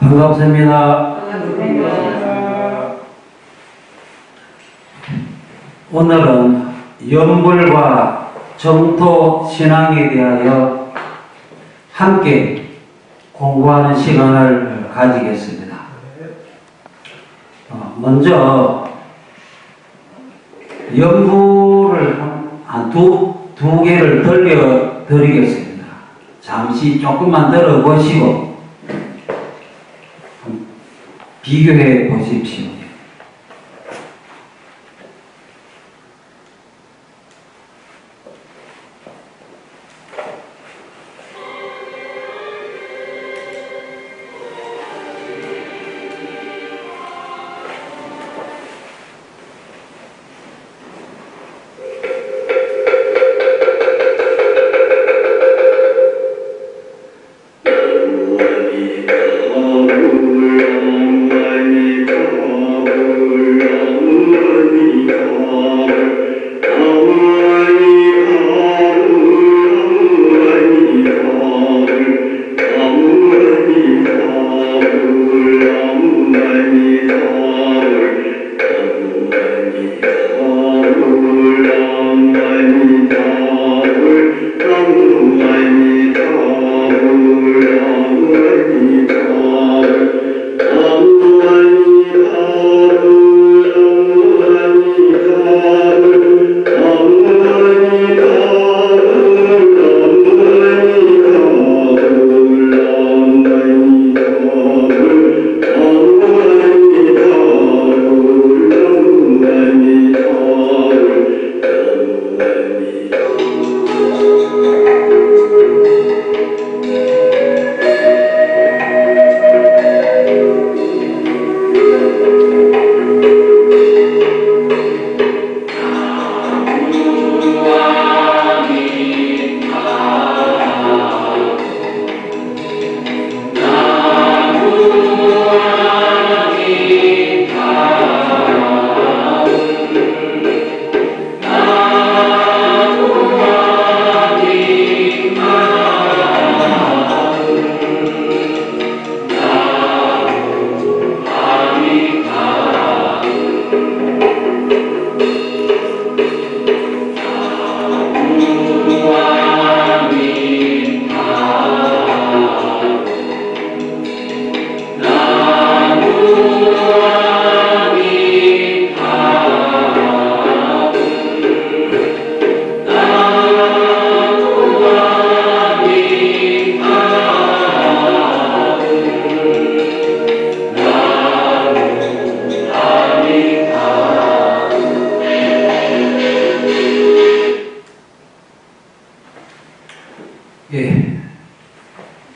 반갑습니다. 오늘은 연불과 정토 신앙에 대하여 함께 공부하는 시간을 가지겠습니다. 먼저 연불을 두 개를 들려드리겠습니다. 잠시 조금만 들어보시고 비교해 보십시오.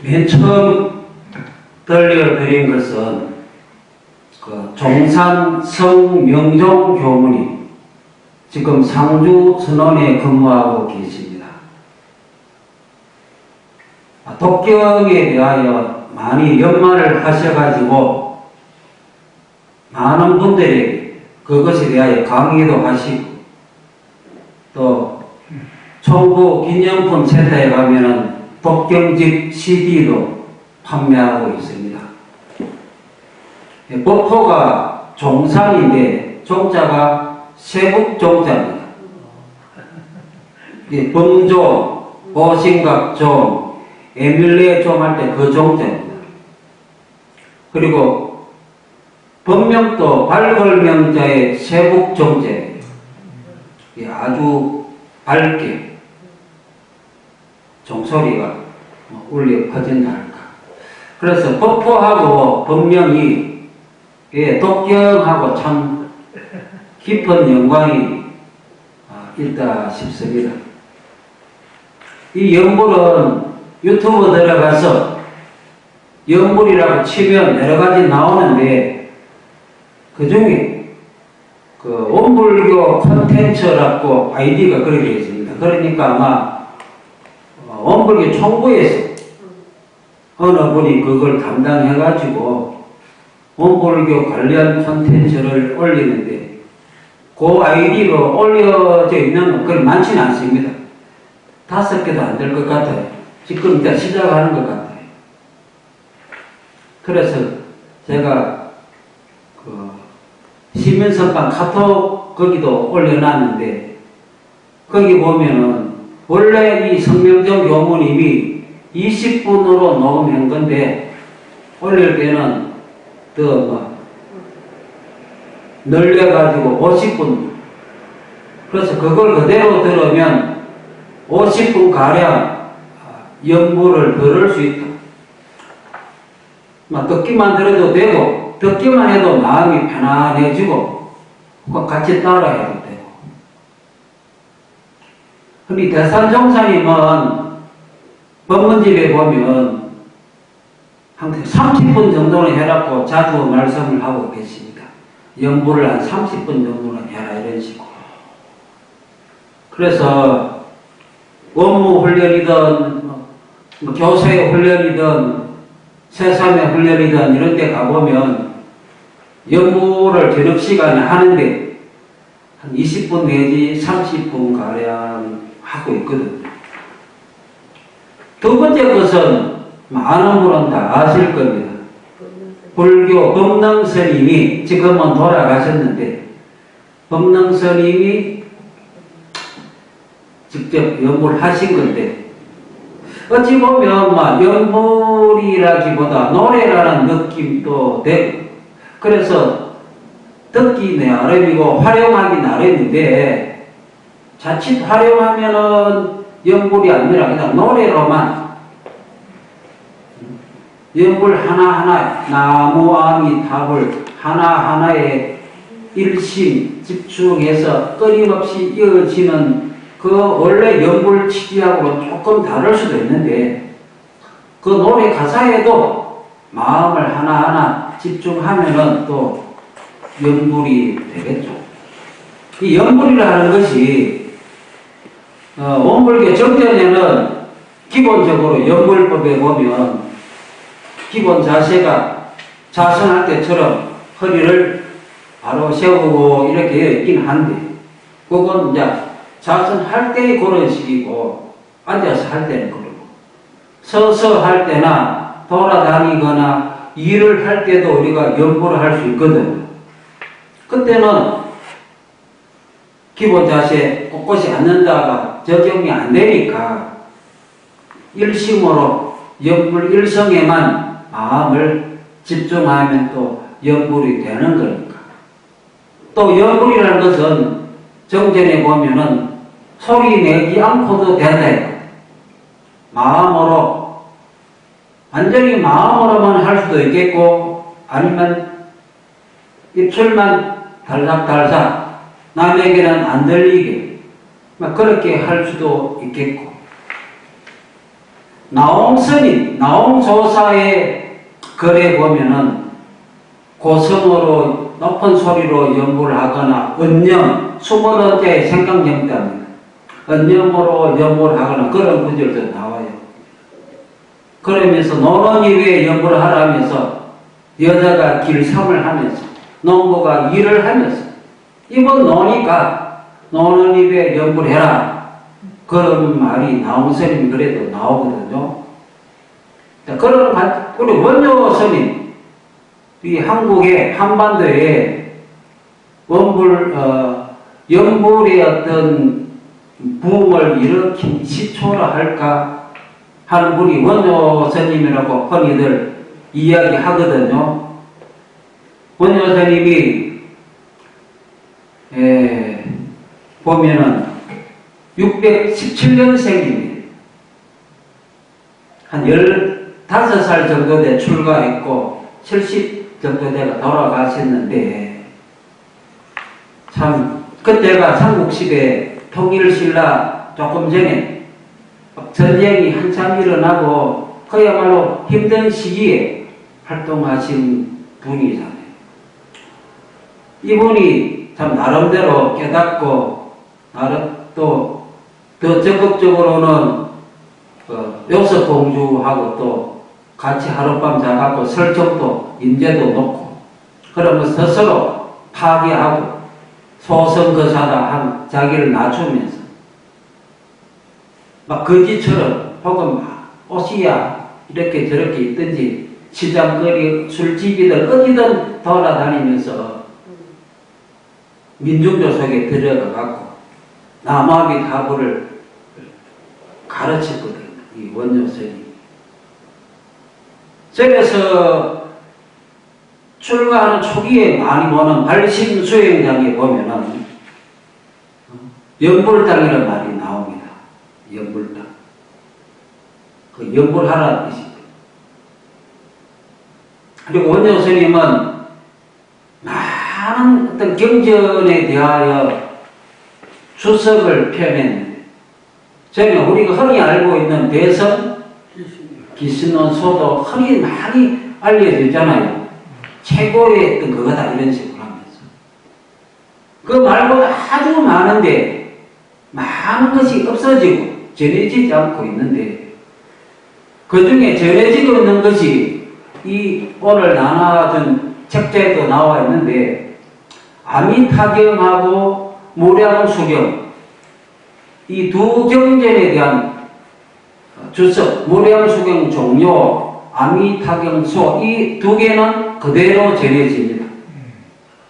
맨 처음 들려드린 것은 종산 성명종 교문이 지금 상주 선원에 근무하고 계십니다. 독경에 대하여 많이 연마를 하셔가지고 많은 분들이 그것에 대하여 강의도 하시고 또 총부 기념품 센터에 가면은 독경집 CD도 판매하고 있습니다. 법호가 종산인데 종자가 세국종자입니다. 범종, 보신각종, 에밀레종 할 때 그 종자입니다. 그리고 법명도 발걸명자의 세국종자입니다. 아주 밝게 종소리가 울려 퍼진다 할까. 그래서 법호하고 법명이 독경하고 참 깊은 연관이 있다 싶습니다. 이 연불은 유튜브 들어가서 연불이라고 치면 여러 가지 나오는데 그 중에 원불교 콘텐츠라고 아이디가 그렇게 있습니다. 그러니까 아마 원불교 총부에서 어느 분이 그걸 담당해가지고 원불교 관련 콘텐츠를 올리는데 그 아이디로 올려져 있는 건 많지는 않습니다. 5개도 안 될 것 같아요. 지금 이제 시작하는 것 같아요. 그래서 제가 그 시민선방 카톡 거기도 올려놨는데 거기 보면은 원래 이 성명정 교무님이 20분으로 녹음한 건데 올릴 때는 더 늘려가지고 50분. 그래서 그걸 그대로 들으면 50분 가량 연구를 들을 수 있다. 듣기만 들어도 되고 듣기만 해도 마음이 편안해지고 같이 따라해도 되고. 근데 대산종사님은 법문집에 보면 한 30분 정도는 해라고 자주 말씀을 하고 계십니다. 연구를 한 30분 정도는 해라 이런 식으로. 그래서 원무 훈련이든 교사의 훈련이든 새삼의 훈련이든 이런 데 가보면 연구를 저녁 시간에 하는데 한 20분 내지 30분 가량 하고 있거든요. 두 번째 것은 많은 분은 다 아실 겁니다. 불교 법능스님이 지금은 돌아가셨는데 법능스님이 직접 연구를 하신 건데 어찌 보면 연불이라기보다 노래라는 느낌도 되고 그래서 듣기 나름이고 활용하기 나름인데 자칫 활용하면은 연불이 아니라 그냥 노래로만 연불 하나하나 나무아미 답을 하나하나에 일심 집중해서 끊임없이 이어지는 그 원래 연불 취지하고는 조금 다를 수도 있는데 그 노래 가사에도 마음을 하나하나 집중하면은 또 연불이 되겠죠. 이 연불이라는 것이 원불교 정전에는 기본적으로 연불법에 보면 기본 자세가 자선할 때처럼 허리를 바로 세우고 이렇게 되어 있긴 한데 그건 이제 자선할 때의 그런 식이고 앉아서 할 때는 그러고 서서 할 때나 돌아다니거나 일을 할 때도 우리가 연구를 할 수 있거든. 그때는 기본 자세 꼿꼿이 앉는다가 적용이 안 되니까 일심으로 연불 일성에만 마음을 집중하면 또 연불이 되는 거니까. 또 연불이라는 것은 정전에 보면은 소리 내지 않고도 된다. 마음으로, 완전히 마음으로만 할 수도 있겠고, 아니면 입술만 달싹달싹, 남에게는 안 들리게, 그렇게 할 수도 있겠고. 나옹스님, 나옹조사의 글에 보면은 고성으로 높은 소리로 연구를 하거나 언념, 숨은 자의 생각력 때문에 언념으로 연구를 하거나 그런 구절도 나와요. 그러면서 노는 이외에 연구를 하라면서 여자가 길삼을 하면서 농부가 일을 하면서 이번 노니까 노는 입에 연구를 해라. 그런 말이 나옹스님 그래도 나오거든요. 그런 우리 원효 스님 이 한국의 한반도에 원불 연불의 어떤 부흥을 일으킨 시초라 할까 하는 분이 원효 스님이라고 흔히들 이야기하거든요. 원효 스님이 보면은 617년생입니다. 한 15살 정도 돼 출가했고 70 정도 돼가 돌아가셨는데 참 그때가 삼국시대 통일신라 조금 전에 전쟁이 한참 일어나고 그야말로 힘든 시기에 활동하신 분이잖아요. 이분이 참 나름대로 깨닫고 또 더 적극적으로는 요섭공주하고 또 같이 하룻밤 자갖고 설정도 인재도 놓고 그러면서 스스로 파괴하고 소성거사다 한 자기를 낮추면서 막 거지처럼 혹은 옷이야 이렇게 저렇게 있든지 시장거리, 술집이든 어디든 돌아다니면서 민중들 속에 들어가갖고 남아비 타부를 가르쳤거든요. 이 원효선이. 그래서 출가하는 초기에 많이 보는 발심수행장에 보면은 연불당이라는 말이 나옵니다. 연불당. 그 연불하라는 뜻이죠. 그리고 원효 스님은 많은 어떤 경전에 대하여 주석을 펴냈는데, 저희는 우리가 흔히 알고 있는 대선, 기신론소도 흔히 많이 알려지잖아요. 최고의 어떤 그거다, 이런 식으로 하면서. 그 말고도 아주 많은데, 많은 것이 없어지고, 전해지지 않고 있는데, 그 중에 전해지고 있는 것이 이 오늘 나눠준 책자에도 나와 있는데, 아미타경하고 무량수경, 이 두 경전에 대한 주석, 무량수경 종료, 아미타경소, 이 두 개는 그대로 전해집니다.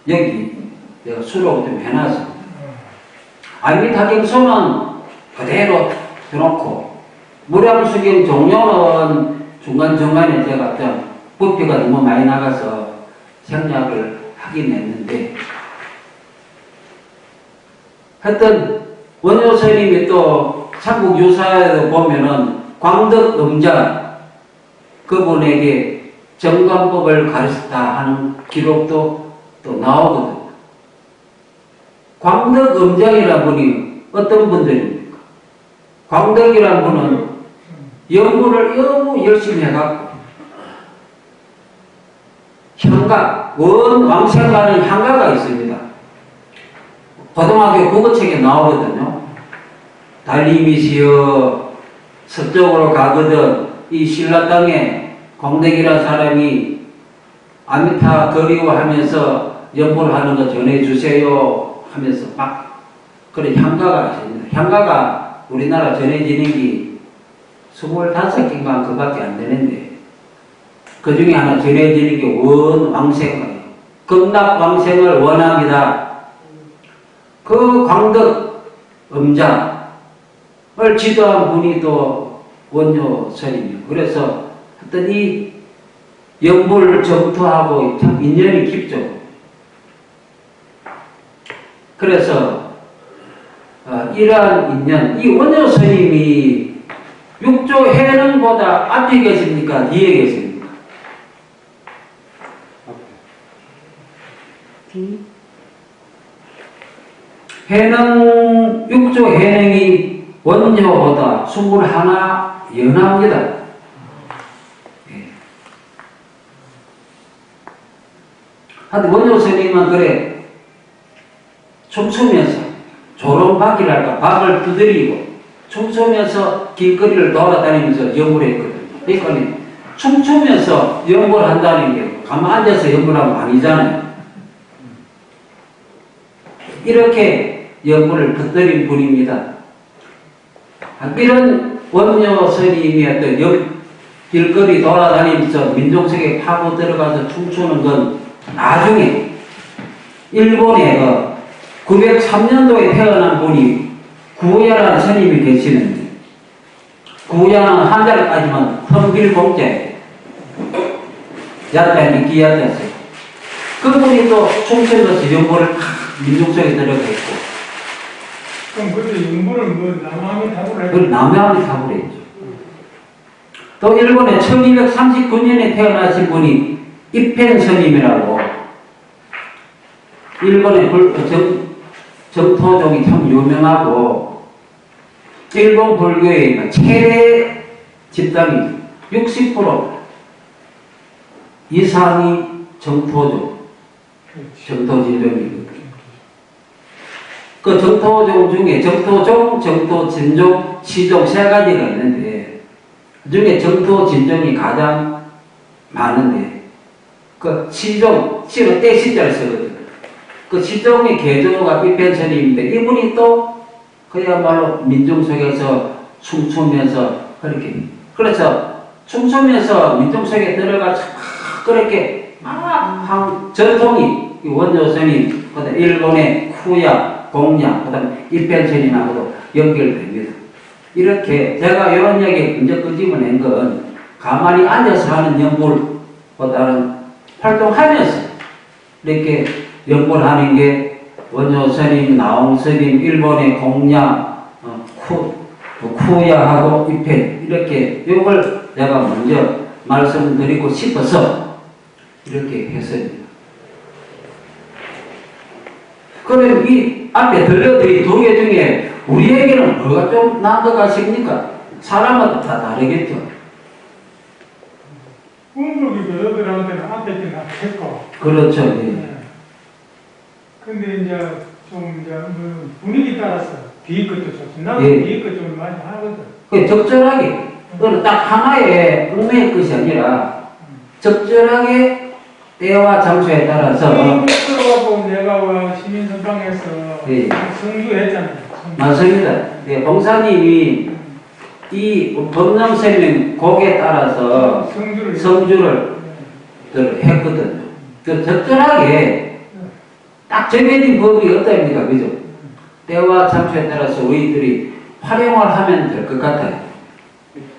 여기 내가 수록 좀 해놨습니다. 아미타경소는 그대로 해놓고, 무량수경 종료는 중간중간에 제가 어떤 부피가 너무 많이 나가서 생략을 하긴 했는데, 하여튼 원효 스님이 또 삼국유사에도 보면은 광덕음자 그분에게 정관법을 가르쳤다 하는 기록도 또 나오거든요. 광덕음장이라는 분이 어떤 분들입니까? 광덕이라는 분은 연구를 너무 열심히 해갖고 향가, 원왕생가는 향가가 있습니다. 고등학교 국어책에 나오거든요. 달님이시여 서쪽으로 가거든 이 신라 땅에 공덕이라는 사람이 아미타 그리워하면서 연보를 하는 거 전해주세요 하면서 막 그런 향가가 있습니다. 향가가 우리나라 전해지는 게 25개인가 그밖에 안 되는데, 그 중에 하나 전해지는 게 원왕생가예요. 극락왕생을 원합니다. 그 광덕 음장을 지도한 분이 또 원효 스님이에요. 그래서 하여튼 이 연불 정토하고 참 인연이 깊죠. 그래서 이러한 인연, 이 원효 스님이 육조 해능보다 앞에 계십니까? 뒤에 계십니까? 해능, 육조 해능이 원효보다 21 연합니다. 예. 하여튼 원효 스님은 그래, 춤추면서 조롱박이랄까, 박을 두드리고, 춤추면서 길거리를 돌아다니면서 연구를 했거든요. 그러니까 춤추면서 연구를 한다는 게 가만 앉아서 연구하면 아니잖아요. 이렇게 연구를 덧드린 분입니다. 이런 원효 스님이 어떤 길거리 돌아다니면서 민족 속에 파고 들어가서 춤추는 건 나중에 일본에 903년도에 태어난 분이 구야라는 스님이 계시는데, 구야는 한자를 텀빌공자예요. 야자니 기야자세요. 그분이 또 춤추면서 연구를 민족 속에 들어가 있고. 그럼 그때 연구를 뭐 남아미 답을 했죠? 남아미 답을 했죠. 또 일본에 1239년에 태어나신 분이 입펜 스님이라고, 일본의 정토종이 참 유명하고, 일본 불교의 최대 집단이 60% 이상이 정토종, 정토진종이거든요. 그 정토종 중에 정토종, 정토진종, 시종 세 가지가 있는데, 그 중에 정토진종이 가장 많은데, 그 시종, 시는 떼시자를 쓰거든요. 그 시종의 개조가 입현 스님인데, 이분이 또 그야말로 민중 속에서 춤추면서 그렇게, 그래서 춤추면서 민중 속에 들어가서 그렇게 막 전통이 원조선이 그다음 일본의 쿠야, 공야, 그다음 입변선이하고도 연결됩니다. 이렇게 제가 이런 얘기 먼저 끄집어낸 건 가만히 앉아서 하는 연구보다는 활동하면서 이렇게 연구를 하는 게 원조선임, 나홍선임, 일본의 공야, 쿠야하고 입변 이렇게 이걸 제가 먼저 말씀드리고 싶어서 이렇게 했습니다. 그럼 이 앞에 들려드린 두 개 중에 우리에게는 뭐가 좀 나은 것 같습니까? 사람마다 다 다르겠죠. 공부기도 여들한테는 앞에 있긴 낫겠고. 그렇죠. 예. 네. 근데 이제 좀 이제 뭐 분위기 따라서 뒤에 것도 좋지. 나도 예. 뒤에 것 좀 많이 하거든. 그 적절하게 그건 딱 하나의 얽매일 것이 아니라 적절하게 때와 장소에 따라서 그래가지고 내가 시민선방에서 예. 성주했잖아요. 맞습니다. 네, 봉사님이 이 법령설명 곡에 따라서 성주를 했거든요. 그 적절하게 딱 정해진 법이 없답니까, 그죠? 때와 장소에 따라서 우리들이 활용을 하면 될 것 같아요.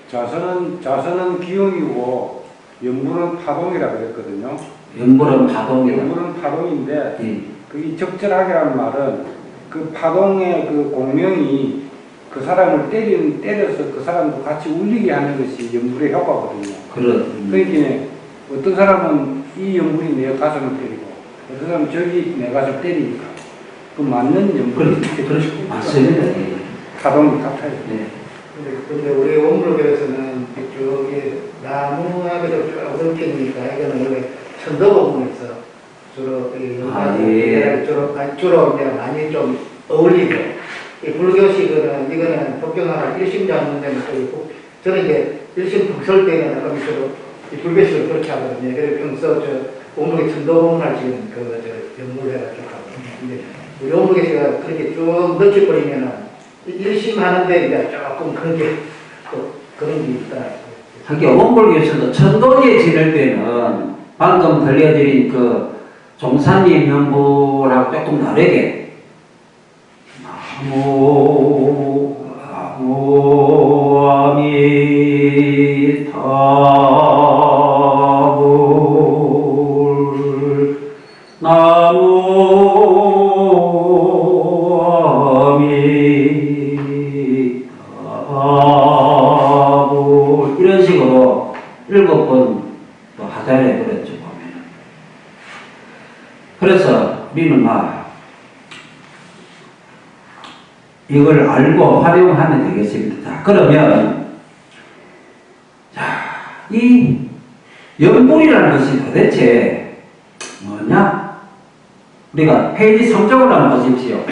자선은 기용이고 연불은 파동이라 그랬거든요. 연불은 파동이다. 연불은 파동인데 예. 그 적절하게라는 말은 그 파동의 그 공명이 그 사람을 때려서 그 사람도 같이 울리게 하는 것이 연불의 효과거든요. 그러니까 어떤 사람은 이 연불이 내 가슴을 때리고 어떤 사람은 저기 내 가슴을 때리니까 그 맞는 연불이 그렇죠. 맞습니다. 예. 파동이 같아요. 네. 근데 우리 원불교에서는 저기 나무하고도 쭉 얽히니까 이거는 여기 천도 부분에서 주로 주로 이제 많이 좀 어울리고 이 불교식은 이거는 법경하고 일심 잡는 데는 또 저는 이제 일심 북설 때는 주로 이 불교식을 그렇게 하거든요. 그래서 평소 저 원불교 천도 부분을 지금 연구해가지고 근데 우리 원불교가 그렇게 쭉 넓혀버리면은 일심하는데 이제 조금 그런 게 있다. 하긴 원불교에서도 천도제 지낼 때는 방금 들려드린 그 종사님 연불하고 조금 다르게 나무 아미타불 나무 이런 식으로 7번 또 하자를 그랬죠, 보면. 그래서 우리는 이걸 알고 활용하면 되겠습니다. 자, 그러면, 이 연불이라는 것이 도대체 뭐냐? 우리가 페이지 3쪽을 한번 보십시오.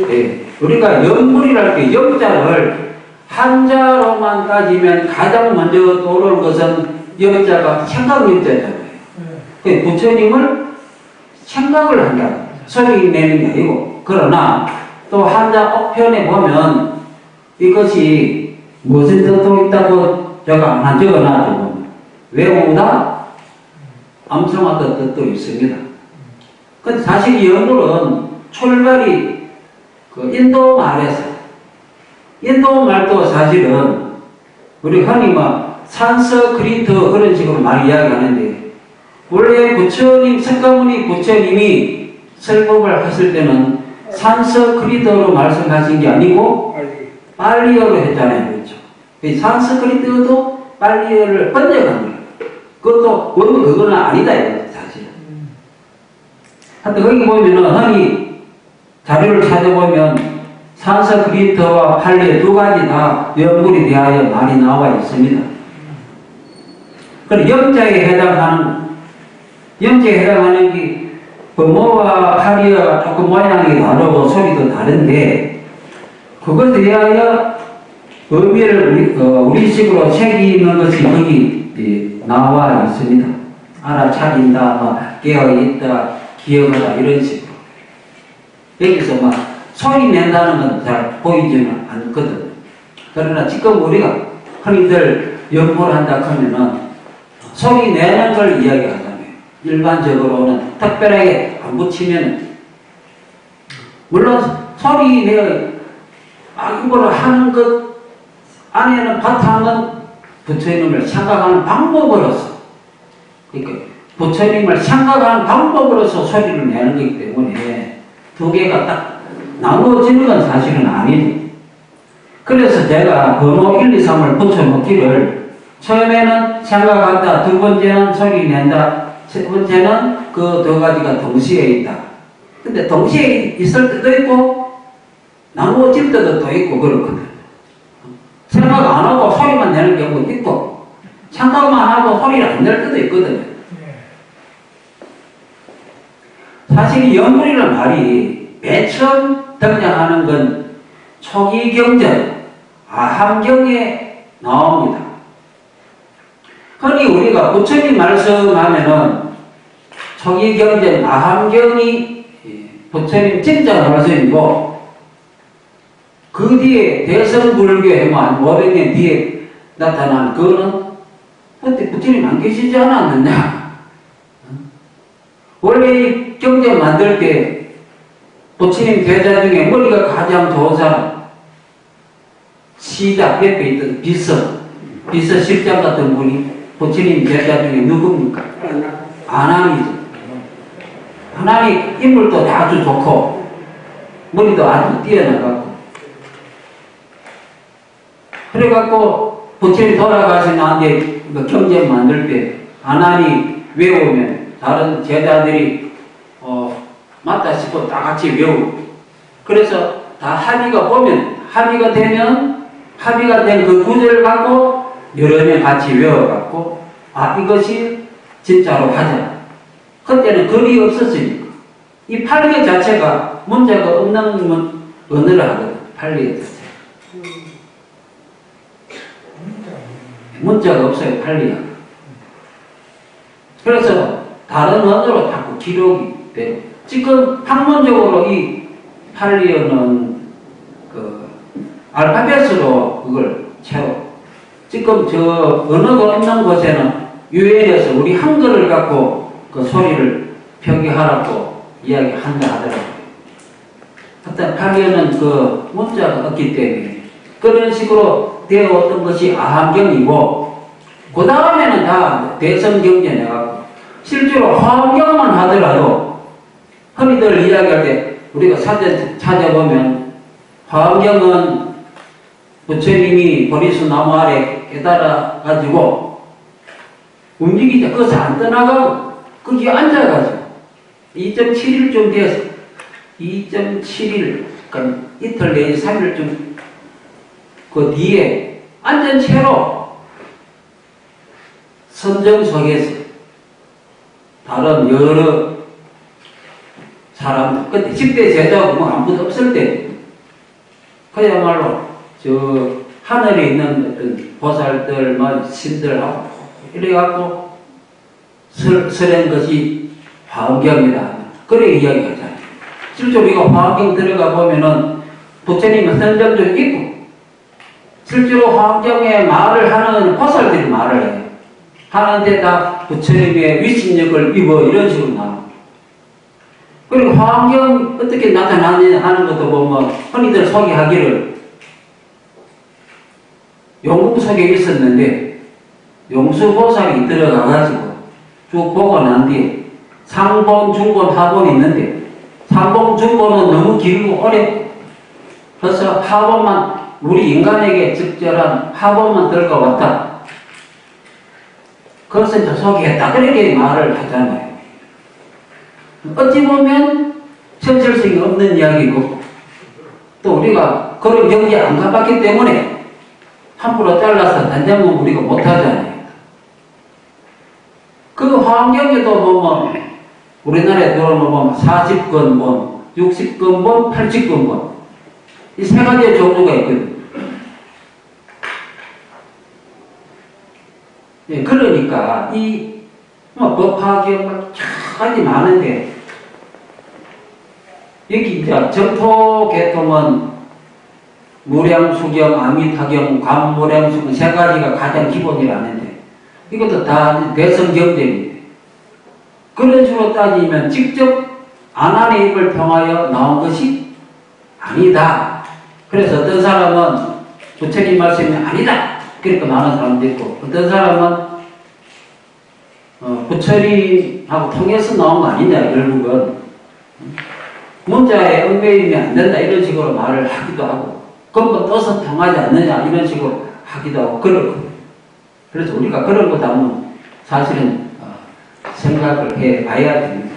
네, 우리가 연불이랄 때 영자를 한자로만 따지면 가장 먼저 떠오르는 것은 영자가 생각영자잖아요. 그 부처님을 생각을 한다. 소리 내는 게 아니고. 그러나 또 한자 억편에 보면 이것이 무슨 뜻도 있다고 제가 하나 적어놔도 외우다 암송하던 뜻도 있습니다. 근데 사실 이 연불은 출발이 그 인도 말에서 인도 말도 사실은 우리 흔히 산스크리트 그런 식으로 많이 이야기하는데 원래 부처님 석가모니 부처님이 설법을 했을 때는 산스크리트로 말씀하신 게 아니고 빨리어로 했잖아요, 그렇죠? 산스크리트도 빨리어를 번역한 거예요. 그것도 그거는 아니다 이거죠, 사실. 하여튼 거기 보면은 흔히 자료를 찾아보면 산스크리트와 팔리어 두 가지 다 연불에 대하여 많이 나와 있습니다. 그리고 영자에 해당하는 게 범어와 팔리어가 조금 모양이 다르고 소리도 다른데 그것에 대하여 의미를 우리식으로 새기는 것이 거기 나와 있습니다. 알아차린다, 깨어있다, 기억하다 이런 식으로. 여기서 소리 낸다는 건 잘 보이지는 않거든. 그러나 지금 우리가 흔히들 연구를 한다 하면은 소리 내는 걸 이야기하잖아요. 일반적으로는 특별하게 안 붙이면은 물론 소리 내어 이거를 하는 것 안에는 바탕은 부처님을 생각하는 방법으로서, 그러니까 부처님을 생각하는 방법으로서 소리를 내는 거기 때문에 두 개가 딱 나누어지는 건 사실은 아니죠. 그래서 제가 번호 1, 2, 3을 붙여놓기를 처음에는 생각한다, 두 번째는 소리 낸다, 세 번째는 그 두 가지가 동시에 있다. 근데 동시에 있을 때도 있고 나누어질 때도 또 있고 그렇거든. 생각 안 하고 소리만 내는 경우도 있고 생각만 하고 소리를 안 낼 때도 있거든요. 사실 영물이라는 말이 맨 처음 등장하는 건 초기 경전, 아함경에 나옵니다. 흔히 우리가 부처님 말씀하면은 초기 경전, 아함경이 부처님 진짜 말씀이고 그 뒤에 대성불교에 500년 뒤에 나타난 그거는 그때 부처님 안 계시지 않았느냐. 원래 이 경전 만들 때 부처님 대자 중에 머리가 가장 좋은 사람 시자 옆에 있던 비서 실장 같은 분이 부처님 대자 중에 누굽니까? 아남이죠. 아남이 인물도 아주 좋고 머리도 아주 뛰어나가고 그래갖고 부처님 돌아가신 나한테 경전 만들 때 아남이 외우면 다른 제자들이 맞다 싶어 다 같이 외우고 그래서 다 합의가 되면 합의가 된 그 구절을 갖고 여러 명 같이 외워갖고 이것이 진짜로 하자. 그때는 글이 없었으니까 이 판례 자체가 문제가 없는 언어를 하거든. 판례 자체 문자가 없어요. 판례가. 그래서 다른 언어로 자꾸 기록이 돼요. 지금 학문적으로 이 판례어는 그 알파벳으로 그걸 채워. 지금 저 언어가 없는 곳에는 유엔에서 우리 한글을 갖고 그 소리를 표기하라고 이야기한다 하더라고요. 하여튼 판례어는 그 문자가 없기 때문에 그런 식으로 되어왔던 것이 아함경이고 그 다음에는 다 대성경전에 가고 실제로 화엄경만 하더라도 흔히들 이야기할 때 우리가 사전 찾아보면 화엄경은 부처님이 보리수 나무 아래 깨달아 가지고 움직이자 거기서 안 떠나가고 거기에 앉아가지고 2.7일쯤 돼서 2.7일 그러니까 이틀 내지 3일쯤 그 뒤에 앉은 채로 선정 속에서 다른 여러 사람, 그때 10대 제자고 뭐 아무도 없을 때, 그야말로 저 하늘에 있는 어떤 보살들, 신들하고 이래갖고 설한 것이 화엄경이다. 그래 이야기하잖아요. 실제로 우리가 화엄경 들어가 보면은 부처님은 선정도 있고, 실제로 화엄경에 말을 하는 보살들이 말을 해요. 하는데 다 부처님의 위신력을 입어 이런 식으로 나옵니다. 그리고 화엄경 어떻게 나타나느냐 하는 것도 보면 흔히들 소개하기를 용궁 속에 있었는데 용수보살이 들어가가지고 쭉 보고 난 뒤에 상본, 중본, 하본이 있는데 상본, 중본은 너무 길고 어렵고 그래서 하본만 우리 인간에게 적절한 하본만 들고 왔다. 그것을 이제 소개했다. 그렇게 말을 하잖아요. 어찌 보면 현실성이 없는 이야기고 또 우리가 그런 경지에 안 가봤기 때문에 함부로 잘라서 단장은 우리가 못하잖아요. 그 화엄경에도 보면 우리나라에 들어오면 40근본, 60근본, 80근본 이 세 가지의 종류가 있거든요. 예, 그러니까 법화경 막 가지 많은데 여기 이제 정토 계통은 무량수경, 아미타경, 관무량수경 세 가지가 가장 기본이라는데 이것도 다 대성경제입니다. 그런 식으로 따지면 직접 아난의 입을 통하여 나온 것이 아니다. 그래서 어떤 사람은 부처님 말씀이 아니다. 그렇게 말하는 사람도 있고 어떤 사람은 부처님하고 통해서 나온 거 아니냐 결국은 문자에 얽매이면 안 된다 이런 식으로 말을 하기도 하고 근본 떠서 통하지 않느냐 이런 식으로 하기도 하고 그렇고 그래서 우리가 그런 것도 한번 사실은 생각을 해봐야 됩니다.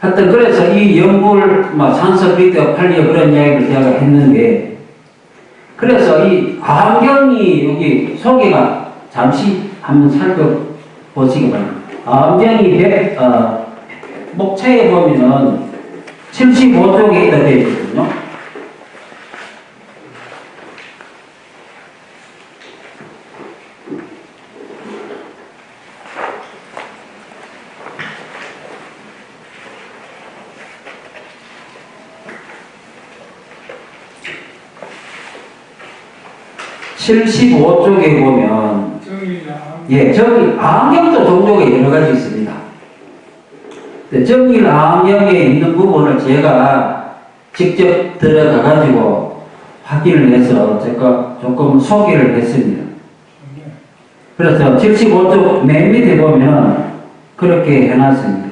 하여튼 그래서 이 연불 산서비대 팔리어 그런 이야기를 제가 했는데 그래서 이 암경이 여기 소개가 잠시 한번 살펴보시기 바랍니다. 암경이 목차에 보면은 75쪽에 있다 되어 있거든요. (75쪽에) 보면 저기 암경도 종류가 여러 가지 있습니다. 정일 암경에 있는 부분을 제가 직접 들어가 가지고 확인을 해서 제가 조금 소개를 했습니다. 그래서 75쪽 맨 밑에 보면 그렇게 해놨습니다.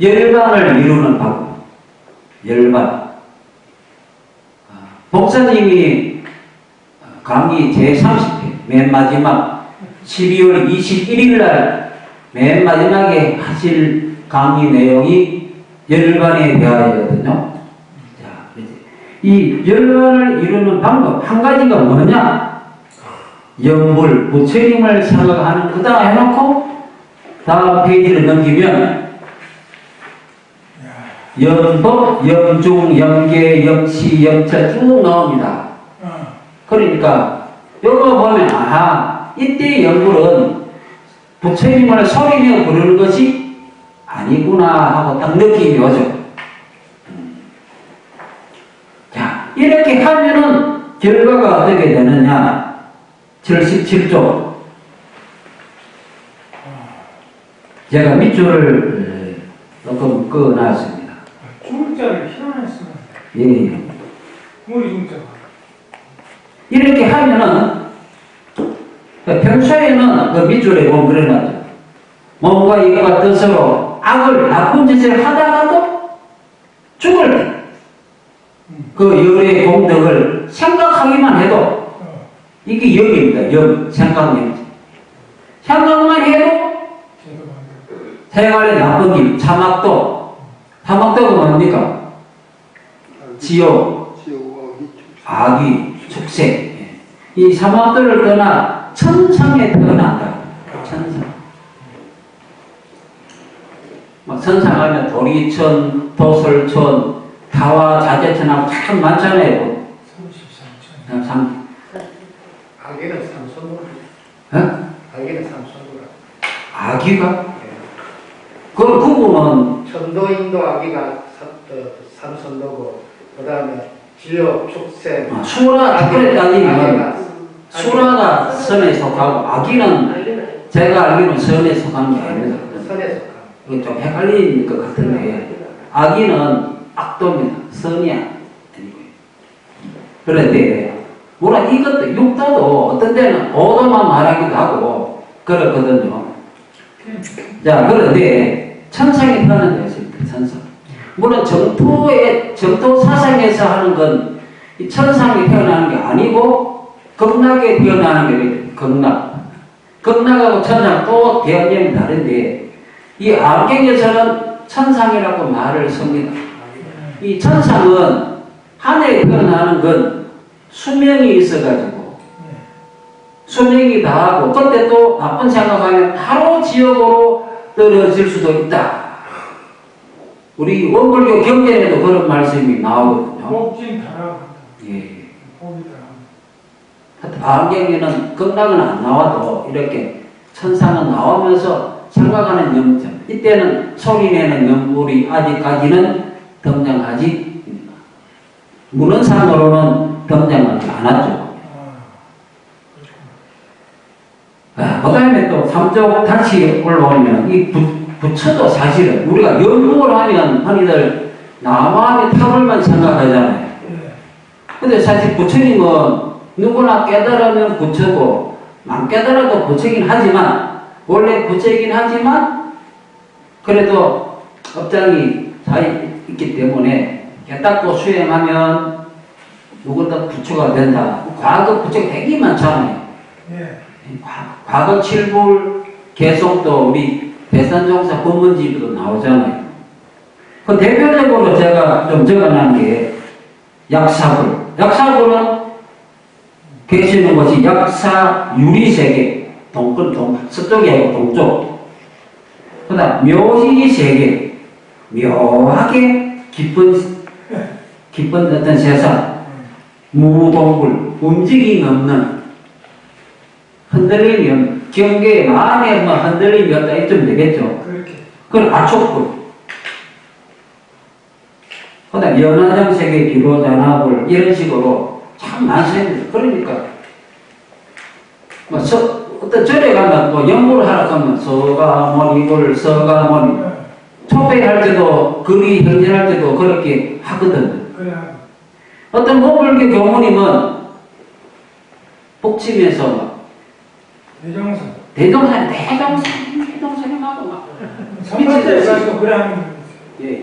열반을 이루는 방법. 열반. 목사님이 강의 제30회 맨 마지막 12월 21일 날 맨 마지막에 하실 강의 내용이 열반에 대하여거든요. 자, 이 열반을 이루는 방법 한 가지가 뭐냐? 연불, 부처님을 생각하는 그다 해놓고 다음 페이지를 넘기면 연법, 염중, 염계, 염치, 염차 쭉 나옵니다. 그러니까 이거 보면 아하 이때 연불은 부처님을 소리내어 부르는 것이 아니구나 하고 딱 느낌이 오죠. 자 이렇게 하면은 결과가 어떻게 되느냐 77쪽 제가 밑줄을 조금 그어놨습니다. 중자를 희한했으면 예. 머리 중자가 이렇게 하면은 평소에는 그 밑줄에 보면 그래놨죠. 몸과 이가 뜻으로 악을 나쁜 짓을 하다가도 죽을 때 그 열의 공덕을 생각하기만 해도 이게 염입니다. 염, 생각염. 생각만 해도 생활의 나쁜 길, 사막도. 사막도가 뭡니까? 지옥, 악이, 축생. 이 사막도를 떠나 천상에 태어난다. 천상. 선상하면 도리천, 도설천, 타와 자재천하고 참 많잖아요. 33천. 아기는 삼손도라. 어? 아기는 삼손도라. 아기가? 그 부분은 천도인도 아기가 삼손도고 그 다음에 지역, 축생, 수라 그래 따지면 수라가 선에 속하고 아기는 제가 알기로는 선에 속한 게 아닙니다. 선에 속한. 이게 좀 헷갈리는 것 같은데 아기는 악도입니다. 선이 아니고요. 그런데 물론 이것도 육도도 어떤 데는 오도만 말하기도 하고 그렇거든요. 자 그런데 천상에 태어난 것입니다. 천상. 물론 정토 사상에서 하는 건 이 천상에 태어나는 게 아니고 극락에 태어나는 게 극락. 극락하고 천상 또 개념이 다른데 이 암경에서는 천상이라고 말을 씁니다. 이 천상은 하늘에 태어나는 건 수명이 있어가지고 수명이 다하고 그때 또 나쁜 생각하면 바로 지옥으로 떨어질 수도 있다. 우리 원불교 경전에도 그런 말씀이 나오거든요. 복진 타락. 예. 복이 타락. 암경에는 극락은 안 나와도 이렇게 천상은 나오면서 생각하는 영점 이때는 소리내는 연불이 아직까지는 등장하지 문헌상으로는 등장하지 않았죠. 그 다음에 또 삼쪽 다시 올라오면 이 부처도 사실은 우리가 연불을 하면 흔히들 나만의 탑을만 생각하잖아요. 근데 사실 부처님은 누구나 깨달으면 부처고 안 깨달아도 부처이긴 하지만 원래 부처이긴 하지만 그래도 업장이 잘 있기 때문에 깨닫고 수행하면 누구도 부처가 된다. 과거 부처가 되게 많잖아요. 예. 과거 칠불 개성도 우리 대산종사 법문집에도 나오잖아요. 그 대표적으로 제가 좀 적어놓은 게 약사불. 약사불은 계시는 것이 약사 유리세계, 서쪽이 아니고 동쪽. 그 다음 묘지세계, 묘하게 깊은 어떤 세상. 무동불, 움직임이 없는 흔들림이 없는 경계에 마음에 뭐 흔들림이 없다 이쯤 되겠죠. 그렇게. 그걸 아촉불. 그 다음 연화정세계 기로잔화불 이런 식으로 참 많습니다. 그러니까 뭐 어떤 절에 가면 또 연구를 하러 가면 서가모니불 서가모니 촉배할 때도 거리 현질할 때도 그렇게 하거든. 그래. 어떤 모불교 교무님은 복침에서 막 대종선. 대동산하고 막 선발대 가서 그래 하는 예.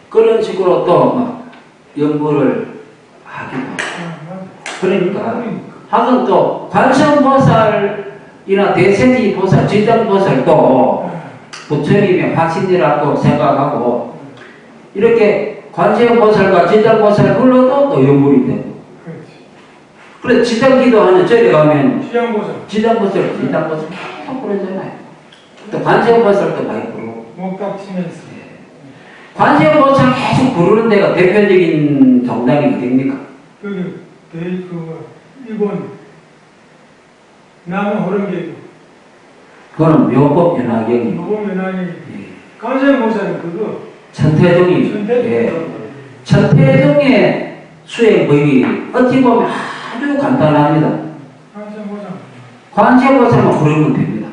그런 식으로 또 막 연구를 하기도 하고. 그러니까 하긴 또 관세음보살이나 대세지보살, 지정보살도 부처님의 화신이라고 생각하고 이렇게 관세음보살과 지정보살 불러도 또 연불이 되고. 그래 지정기도하는 절에 가면 지정보살 계속 부르잖아요. 또 관세음보살도 많이 부르고. 목각 치면서. 관세음보살 계속 부르는 데가 대표적인 정당이 어디입니까? 그 일본 남은 호른계도. 그거는 묘법연화경이. 묘법연화경이. 관세음보살은 그거. 천태종이. 예. 천태종의 수행법이 어찌 보면 아주 간단합니다. 관세음보살만 부르면 됩니다.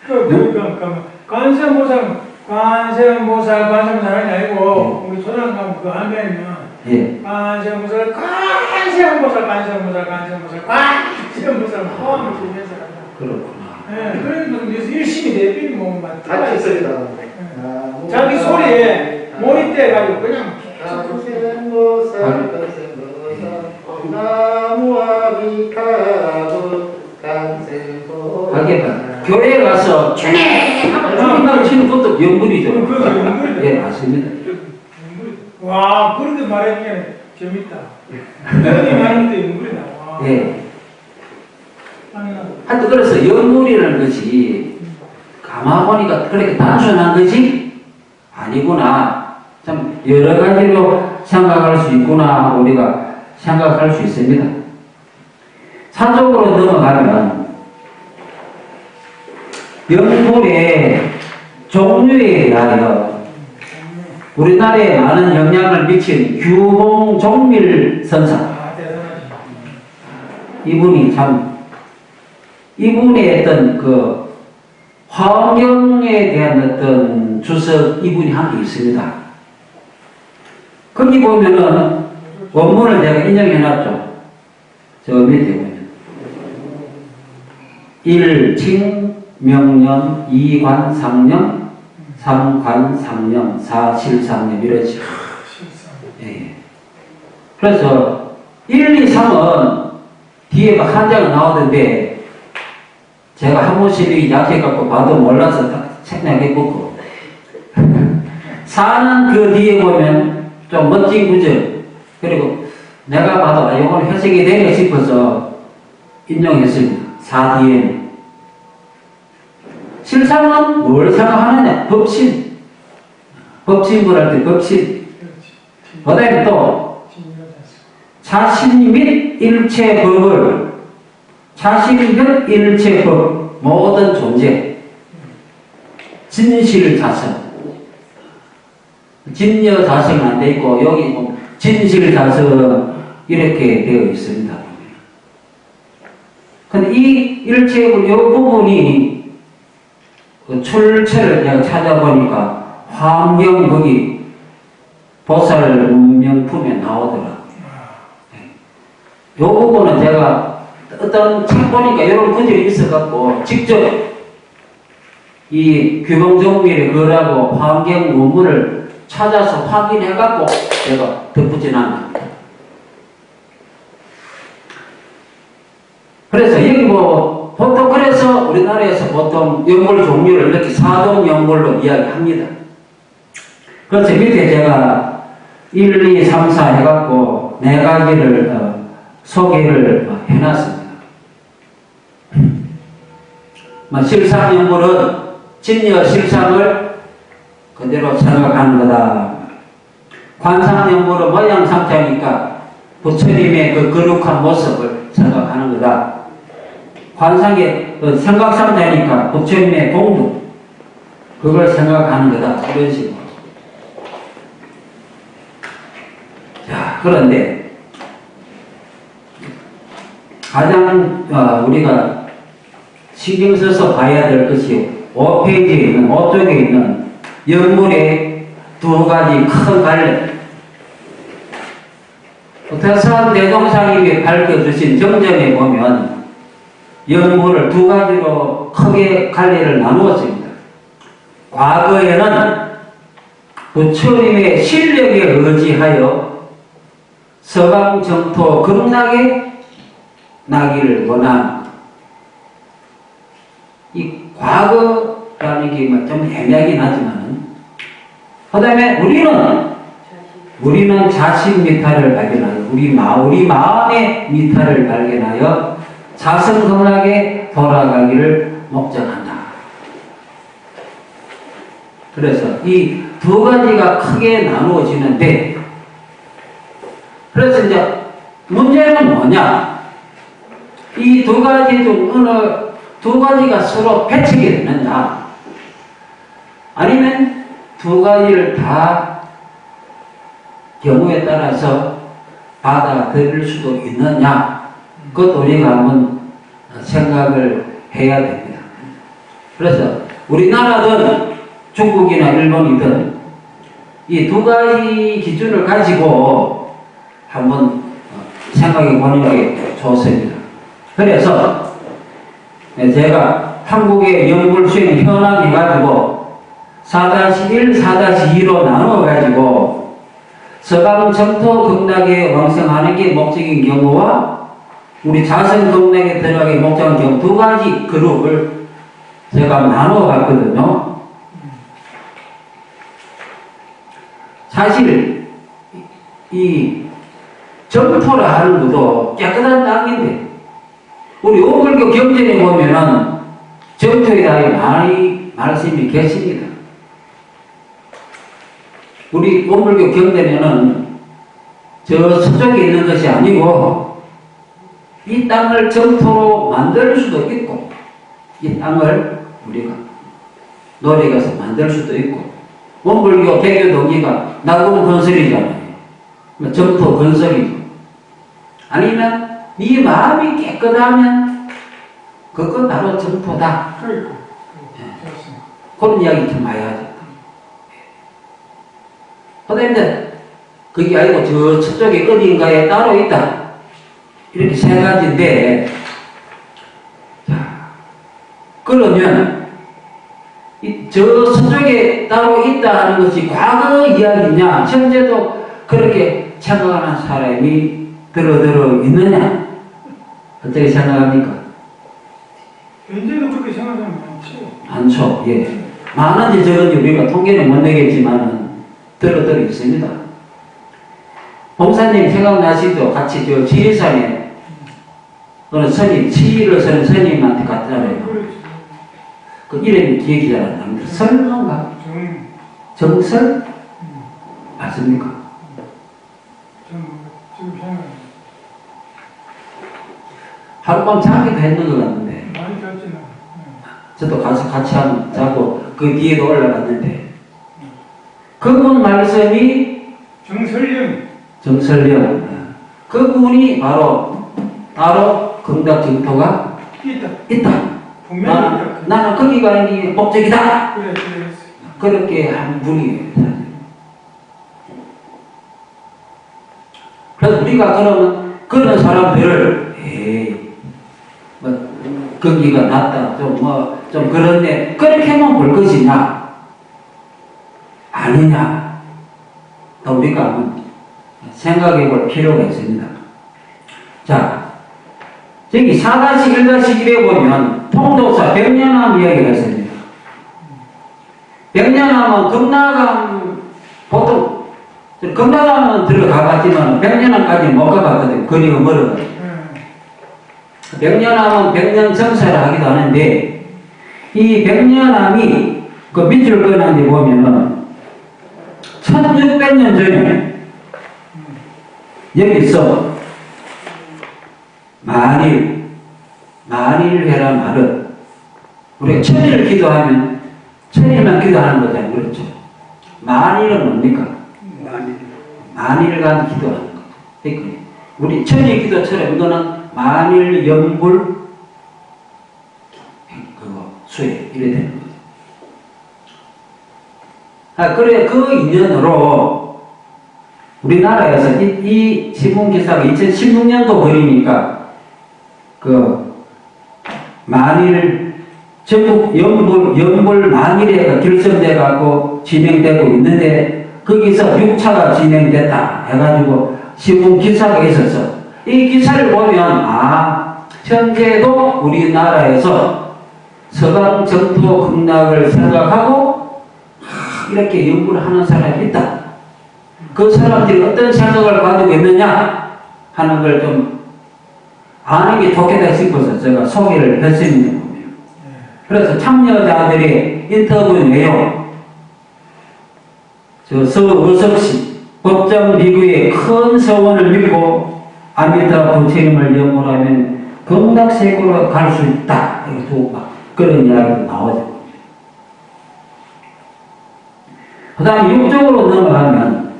그러니까 관세음보살 관세음보살이 아니고 우리 소장 가면 그 안에는 예. 관세음보살 포함을 주면서 한다. 그렇구나. 예, 그런 데서 열심히 내비는 몸만 같이 소리다. 자기 소리에 몰입돼가지고 그냥 하겠다. 교회에 가서 촤하고 치는 것도 연불이죠. 그거 연불이죠. 예, 맞습니다. 와, 그렇게 말해주면 재밌다. 그렇게 말하는 데 연불이 나와. 예. 하여튼 그래서 연불이라는 것이 가만보니까 그렇게 단순한 것이 아니구나. 참 여러 가지로 생각할 수 있구나. 우리가 생각할 수 있습니다. 산적으로 넘어가면 연불의 종류에 대하여 우리나라에 많은 영향을 미친 규봉종밀 선사. 이분의 어떤 그 환경에 대한 어떤 주석 이분이 한 게 있습니다. 거기 보면은 원문을 제가 인정해놨죠. 저 밑에 보면 일칭 명령, 이관 상령, 삼관 상령, 사실상령 이러죠. 예. 그래서 1, 2, 3은 뒤에 막 한 장은 나오던데 제가 한 번씩 약해갖고 봐도 몰라서 딱 생략해보고 4는 그 뒤에 보면 좀 멋진 구절 그리고 내가 봐도 아, 이건 해석이 되네 싶어서 인용했습니다. 4 뒤에는 실상은 뭘 생각하느냐? 법신. 법신을 할 때 법신. 그 다음에 또 자신 및 일체 법을 자신 및 일체 법 모든 존재 진실자성. 진여자성은 안 돼 있고, 여기 보면 진실자성 이렇게 되어 있습니다. 근데 이 일체의 이 부분이 그 출처를 내가 찾아보니까 환경 거기 보살 문명품에 나오더라고요. 이 부분은 제가 어떤 책 보니까 이런 구절이 있어갖고 직접 이 규범정밀의 거라고 환경 원문을 찾아서 확인해갖고 제가 덧붙여 놨습니다. 그래서 여기 뭐 보통 그래서 우리나라에서 보통 연골 종류를 이렇게 사동 연골로 이야기합니다. 그래서 밑에 제가 1, 2, 3, 4 해갖고 네 가지를 소개를 해놨습니다. 실상 연골은 진여 실상을 그대로 생각하는 거다. 관상 연골은 모양 상태니까 부처님의 그 거룩한 모습을 생각하는 거다. 관상의 생각 상태니까 부처님의 공부 그걸 생각하는 거다. 이런 식으로. 자, 그런데 가장 우리가 신경 써서 봐야 될 것이 5페이지에 있는 5쪽에 있는 연물의 두 가지 큰 갈래. 태산 대종사님이 밝혀주신 정전에 보면 연물을 두 가지로 크게 갈래를 나누었습니다. 과거에는 부처님의 실력에 의지하여 서강 정토 극락에 나기를 원한 이 과거라는 게 좀 애매하긴 하지만 그 다음에 우리는 자신 미탈을 발견하여 우리 마음의 미탈을 발견하여 자성극락에 돌아가기를 목적한다. 그래서 이 두 가지가 크게 나누어지는데 그래서 이제 문제는 뭐냐? 이 두 가지 중 어느 두 가지가 서로 배치게 되느냐? 아니면 두 가지를 다 경우에 따라서 받아들일 수도 있느냐? 그것도 우리가 한번 생각을 해야 됩니다. 그래서 우리나라든 중국이나 일본이든 이 두 가지 기준을 가지고 한번 생각해 보는 게 좋습니다. 그래서 제가 한국의 연불수행 현황 해가지고 4-1, 4-2로 나누어가지고 서강 정토 극락에 왕성하는 게 목적인 경우와 우리 자성 극락에 들어가기 목적인 경우 두 가지 그룹을 제가 나누어 봤거든요. 사실 이 정토라 하는 것도 깨끗한 땅인데 우리 오불교 경전에 보면은 정토에 대해 많이 말씀이 계십니다. 우리 오불교 경전에는 저 서쪽에 있는 것이 아니고 이 땅을 정토로 만들 수도 있고 이 땅을 우리가 노력해서 만들 수도 있고 원불교 개교 동기가 나군 건설이잖아요. 정토 건설이죠. 아니면 네 마음이 깨끗하면 그건 바로 정토다. 그러니까. 그런 이야기 좀 많이 하죠. 그런데 그게 아니고 저 서쪽에 어딘가에 따로 있다. 이렇게 세 가지인데 자, 그러면 저 서쪽에 따로 있다 하는 것이 과거 이야기냐 현재도 그렇게 생각하는 사람이 들어 있느냐 어떻게 생각합니까? 현재도 그렇게 생각하면 많지. 많죠. 예. 많은지 적은지 우리가 통계는 못 내겠지만 들어 있습니다. 봉사님 생각나시죠? 같이 저 지리산에 어느 스님, 치를 서는 스님한테 갔잖아요. 그 이름이 기억이 잘 안 납니다. 설인가? 정설? 맞습니까? 지금 생각나. 하룻밤 자기도 했는 것 같은데. 많이 잤지나. 저도 가서 같이 한번 자고 그 그 뒤에도 올라갔는데 그분 말씀이 정설령 그분이 바로 금닥 정토가 있다. 분명히 나는 거기가 이 목적이다. 그래. 그렇게 한 분이에요. 그래서 우리가 그러면 그런 사람들을 뭐 거기가 낫다 좀 그런데 그렇게만 볼 것이냐 아니냐 또 우리가 한번 생각해 볼 필요가 있습니다. 자, 저기 4-1-1에 보면 통도사 백년암 이야기가 있습니다. 백년암은 금나강 보통 금나강은 들어가봤지만 백년암까지 못 가봤거든요. 거리가 멀어가지고. 백년암은 백년정사를 하기도 하는데 이 백년암이 그 밑줄 끄는 데 보면은 1600년 전에 여기서 만일회란 말은 우리가 천일을 기도하면 천일만 기도하는 거잖아요. 그렇죠? 만일은 뭡니까? 만일간 기도하는 거죠. 그러니까 우리 천일 기도처럼 이거는 만일 연불 그거 수혜 이래 되는 거죠. 그래 그 인연으로 우리나라에서 이 신문기사가 2016년도 거리니까 그 만일 전국 연불 만일회가 결성돼 갖고 진행되고 있는데 거기서 6차가 진행됐다 해가지고 신문 기사가 있었어. 이 기사를 보면 현재도 우리나라에서 서강 정토 극락을 생각하고 이렇게 연구를 하는 사람이 있다. 그 사람들이 어떤 생각을 가지고 있느냐 하는 걸 좀 아는 게 좋겠다 싶어서 제가 소개를 했습니다. 그래서 참여자들의 인터뷰 내용, 서의석씨 법정 비구의 큰 서원을 믿고 아미타 부처님을 영원하면 극락세계로 갈 수 있다. 그런 이야기가 나오죠. 그 다음에 6쪽으로 넘어가면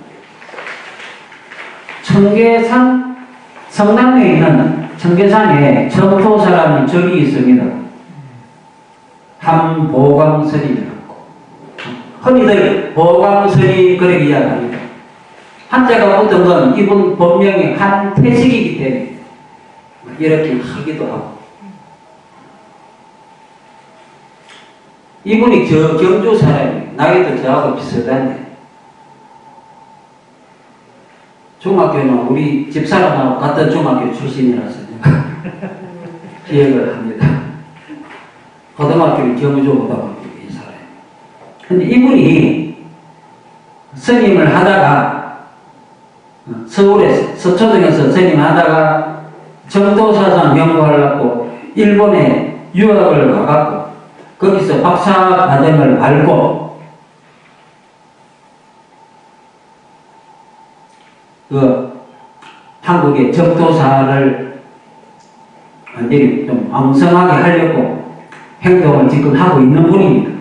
청계산 성남에 있는 청계산에 정토 사람이 저기 있습니다. 한보광설이라고. 흔히들 보광설이 그렇게 이야기합니다. 한자가 붙은 건 이분 본명이 한태식이기 때문에 이렇게 하기도 하고. 이분이 경주 사람이에요. 나이도 저하고 비슷한데. 중학교는 우리 집사람하고 같은 중학교 출신이라서 기억을 합니다. 고등학교는 경주 고등학교 이 사람. 근데 이분이 스님을 하다가 서울에 서초동에서 스님 하다가 정토사상 연구하려고 일본에 유학을 가갖고 거기서 박사 과정을 밟고 한국의 정토사를 완전히 좀 왕성하게 하려고 행동을 지금 하고 있는 분입니다.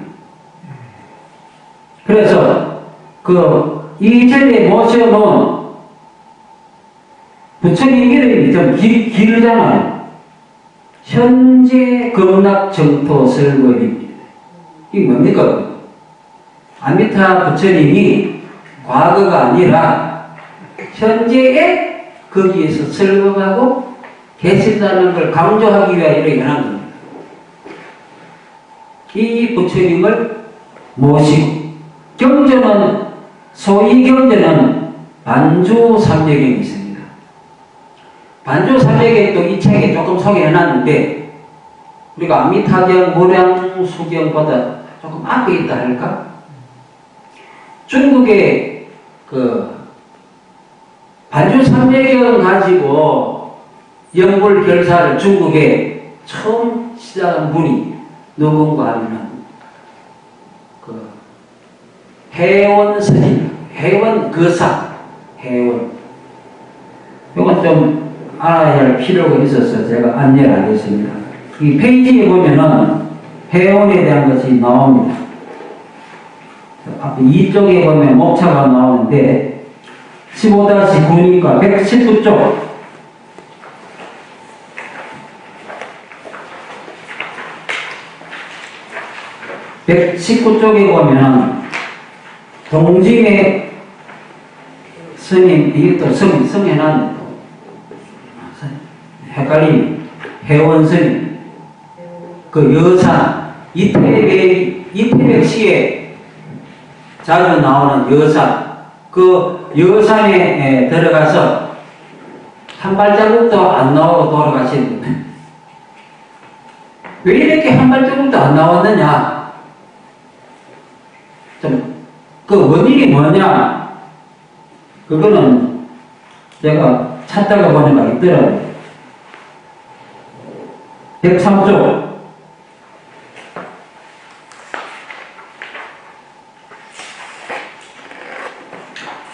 그래서 이 자리에 모셔놓은 부처님 이름이 좀 길잖아요. 현재 극락 정토 설거입니다. 이게 뭡니까? 아미타 부처님이 과거가 아니라 현재에 거기에서 설거하고 계신다는 걸 강조하기 위하여 이렇게 하는 겁니다. 이 부처님을 모시고 경전은 소위 경전은 반주삼재경이 있습니다. 반주삼재경도 이 책에 조금 소개해놨는데 우리가 아미타경, 무량수경보다 조금 앞에 있다 할까? 중국의 반주삼재경 가지고 연불결사를 중국에 처음 시작한 분이 누군가 하면 해원스님, 해원거사, 해원. 이건 좀 알아야 할 필요가 있어서 제가 안내를 하겠습니다. 이 페이지에 보면은 해원에 대한 것이 나옵니다. 앞에 이쪽에 보면 목차가 나오는데 15-9니까 119쪽 119쪽에 보면 동징의 스님, 이게 또 성해놨네. 헷갈리네. 해원스님, 그 여산, 이태백 시에 자주 나오는 여산, 그 여산에 들어가서 한 발자국도 안 나오고 돌아가시는데 왜 이렇게 한 발자국도 안 나왔느냐? 그 원인이 뭐냐? 그거는 제가 찾다가 보니까 있더라고요. 103쪽.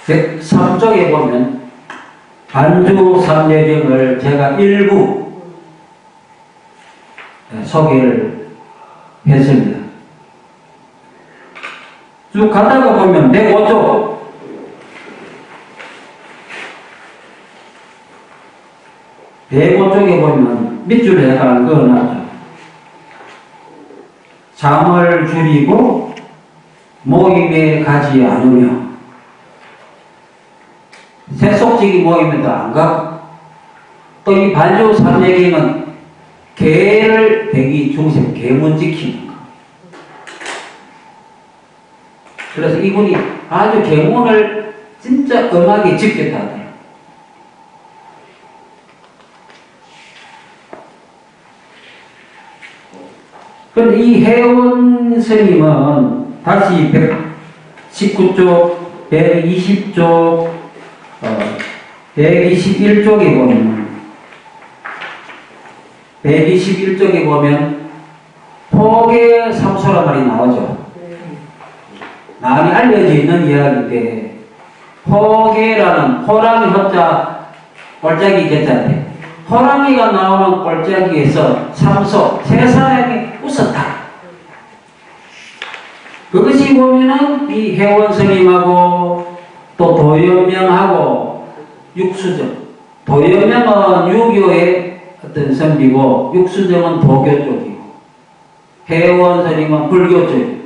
103쪽에 보면 반주 삼례경을 제가 일부 소개를 했습니다. 쭉 가다가 보면 105쪽 105쪽에 보면 밑줄에 약간 그어놨죠. 잠을 줄이고 모임에 가지 않으며 세속적인 모임에도 안 가고 또 이 반주 삼례경은 계를 대기 중심 계문 지키는 거. 그래서 이분이 아주 계문을 진짜 엄하게 지켰다. 그런데 이 해원 스님은 다시 119쪽, 120쪽, 121쪽에 보면 121쪽에 보면 포계 삼소란 말이 나오죠. 많이 알려져 있는 이야기인데 포계라는 호랑이 허자 꼴짝이 개자인데 호랑이가 나오는 꼴짝이에서 삼소 세 사람이 웃었다. 그것이 보면은 이 해원 스님하고 또 도연명하고 육수정. 도연명은 유교의 어떤 선비고 육수정은 도교 쪽이고 해원 스님은 불교 쪽이고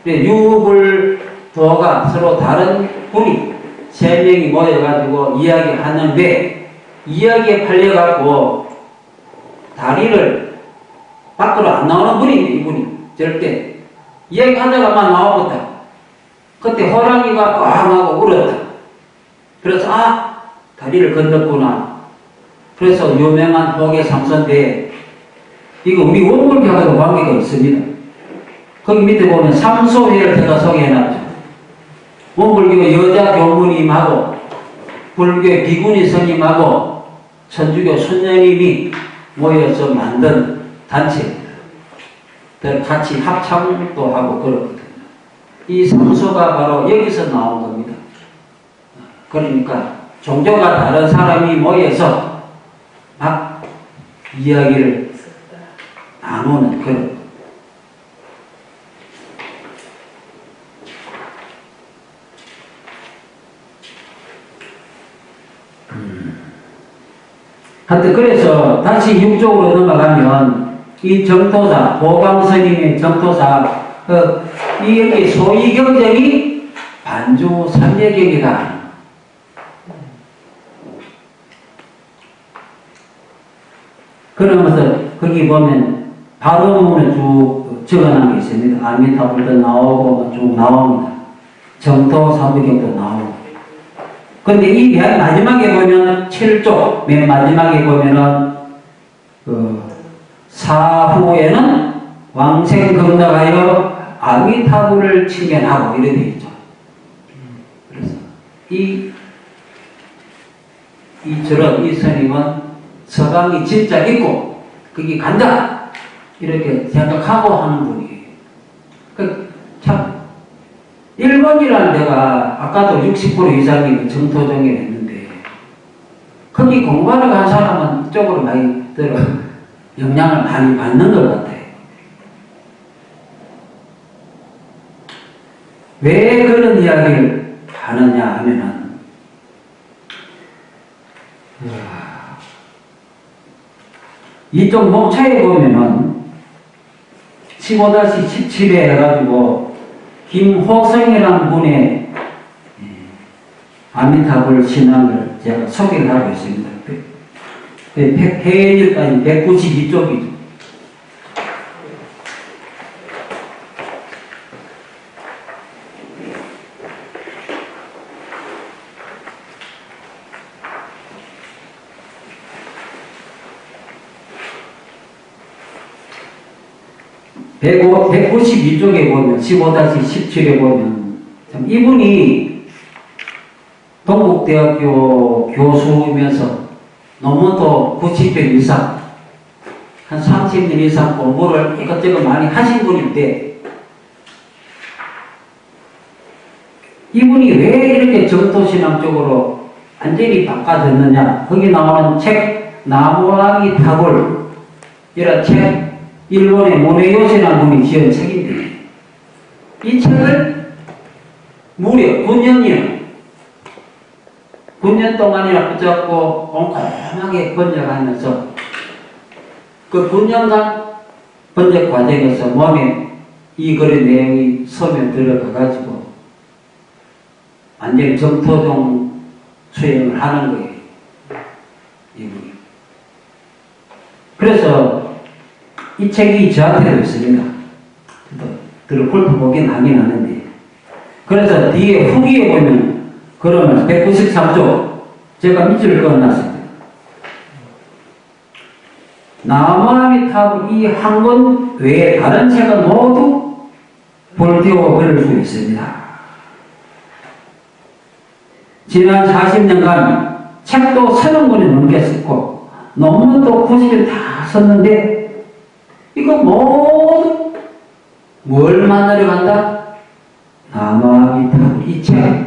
유불도가 서로 다른 분이 세 명이 모여가지고 이야기하는데 이야기에 팔려갖고 다리를 밖으로 안 나오는 분인데 이분이 절대 이야기하다가만 나오겠다. 그때 호랑이가 꽝 하고 울었다. 그래서 다리를 건넜구나. 그래서 유명한 호계 삼선대 이거 우리 원불교하고 관계가 있습니다. 거기 밑에 보면 삼소회를 제가 소개해놨죠. 원불교 여자 교무님하고 불교 비구니 스님하고 천주교 손녀님이 모여서 만든 단체입니다. 같이 합창도 하고 그렇거든요. 이 삼소가 바로 여기서 나온 겁니다. 그러니까 종교가 다른 사람이 모여서 막 이야기를 나누는 그런. 하여튼 그래서 다시 육쪽으로 넘어가면 이 정토사, 보광스님의 정토사, 이 여기 소위경전이 반주 삼례경이다. 그러면서 거기 보면 발음을 쭉 적어놓은 게 있습니다. 아미타불도 나오고 쭉 나옵니다. 정토 삼례경도 나오고. 근데 이 마지막에 보면 7쪽, 맨 마지막에 보면은, 사후에는 왕생 건너가여 아미타불을 칭견하고 이렇게 되어 있죠. 그래서 이 스님은 서강이 진짜 있고, 거기 간다! 이렇게 생각하고 하는 분이에요. 참, 일본이라는 데가 아까도 60% 이상이 정토정에 있는데 거기 공부하러 간 사람은 이쪽으로 많이 영향을 많이 받는 것 같아요. 왜 그런 이야기를 하느냐 하면은, 이쪽 목차에 보면은 15-17에 해가지고 김호성이라는 분의 아미타불 신앙을 제가 소개를 하고 있습니다. 페이지까지 192쪽이죠. 백 192쪽에 보면 15-17에 보면 참 이분이 동국대학교 교수이면서 논문도 90편 이상 한 30년 이상 공부를 이것저것 많이 하신 분인데 이분이 왜 이렇게 정토신앙 쪽으로 완전히 바꿔졌느냐. 거기 나오는 책 나무아미 타골 이런 책 일본의 모네요시라는 분이 지은 책인데 이 책을 무려 9년 동안이나 붙잡고 꼼꼼하게 번역하면서 그 9년간 번역 과정에서 몸에 이 글의 내용이 서면 들어가가지고 완전히 정토종 수행을 하는 거예요. 이분이. 그래서 이 책이 저한테도 있습니다. 훑어보긴 하긴 하는데. 그래서 뒤에 후기에 보면, 그러면 193쪽, 제가 밑줄을 그어놨습니다. 나무아미타불 이 한 권 외에 다른 책은 모두 볼테오 버릴 수 있습니다. 지난 40년간 책도 30권이 넘게 썼고, 논문도 90일 다 썼는데, 이거 모두 뭘 만나러 간다? 나무아미타불 이 책.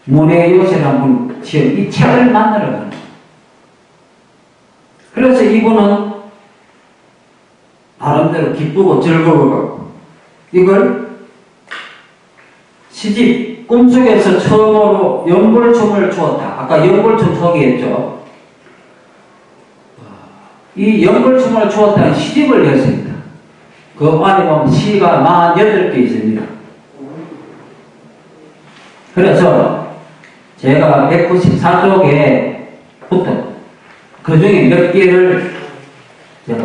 모네요시라는 분 지은 이 책을 만나러 간다. 그래서 이분은 나름대로 기쁘고 즐거워하고 이걸 시집 꿈속에서 처음으로 연불춤을 추었다. 아까 연불춤 소개했죠. 이 연불춤을 추었다는 시집을 냈습니다. 그 안에 보면 시가 48개 있습니다. 그래서 제가 194쪽에부터 그 중에 몇 개를 제가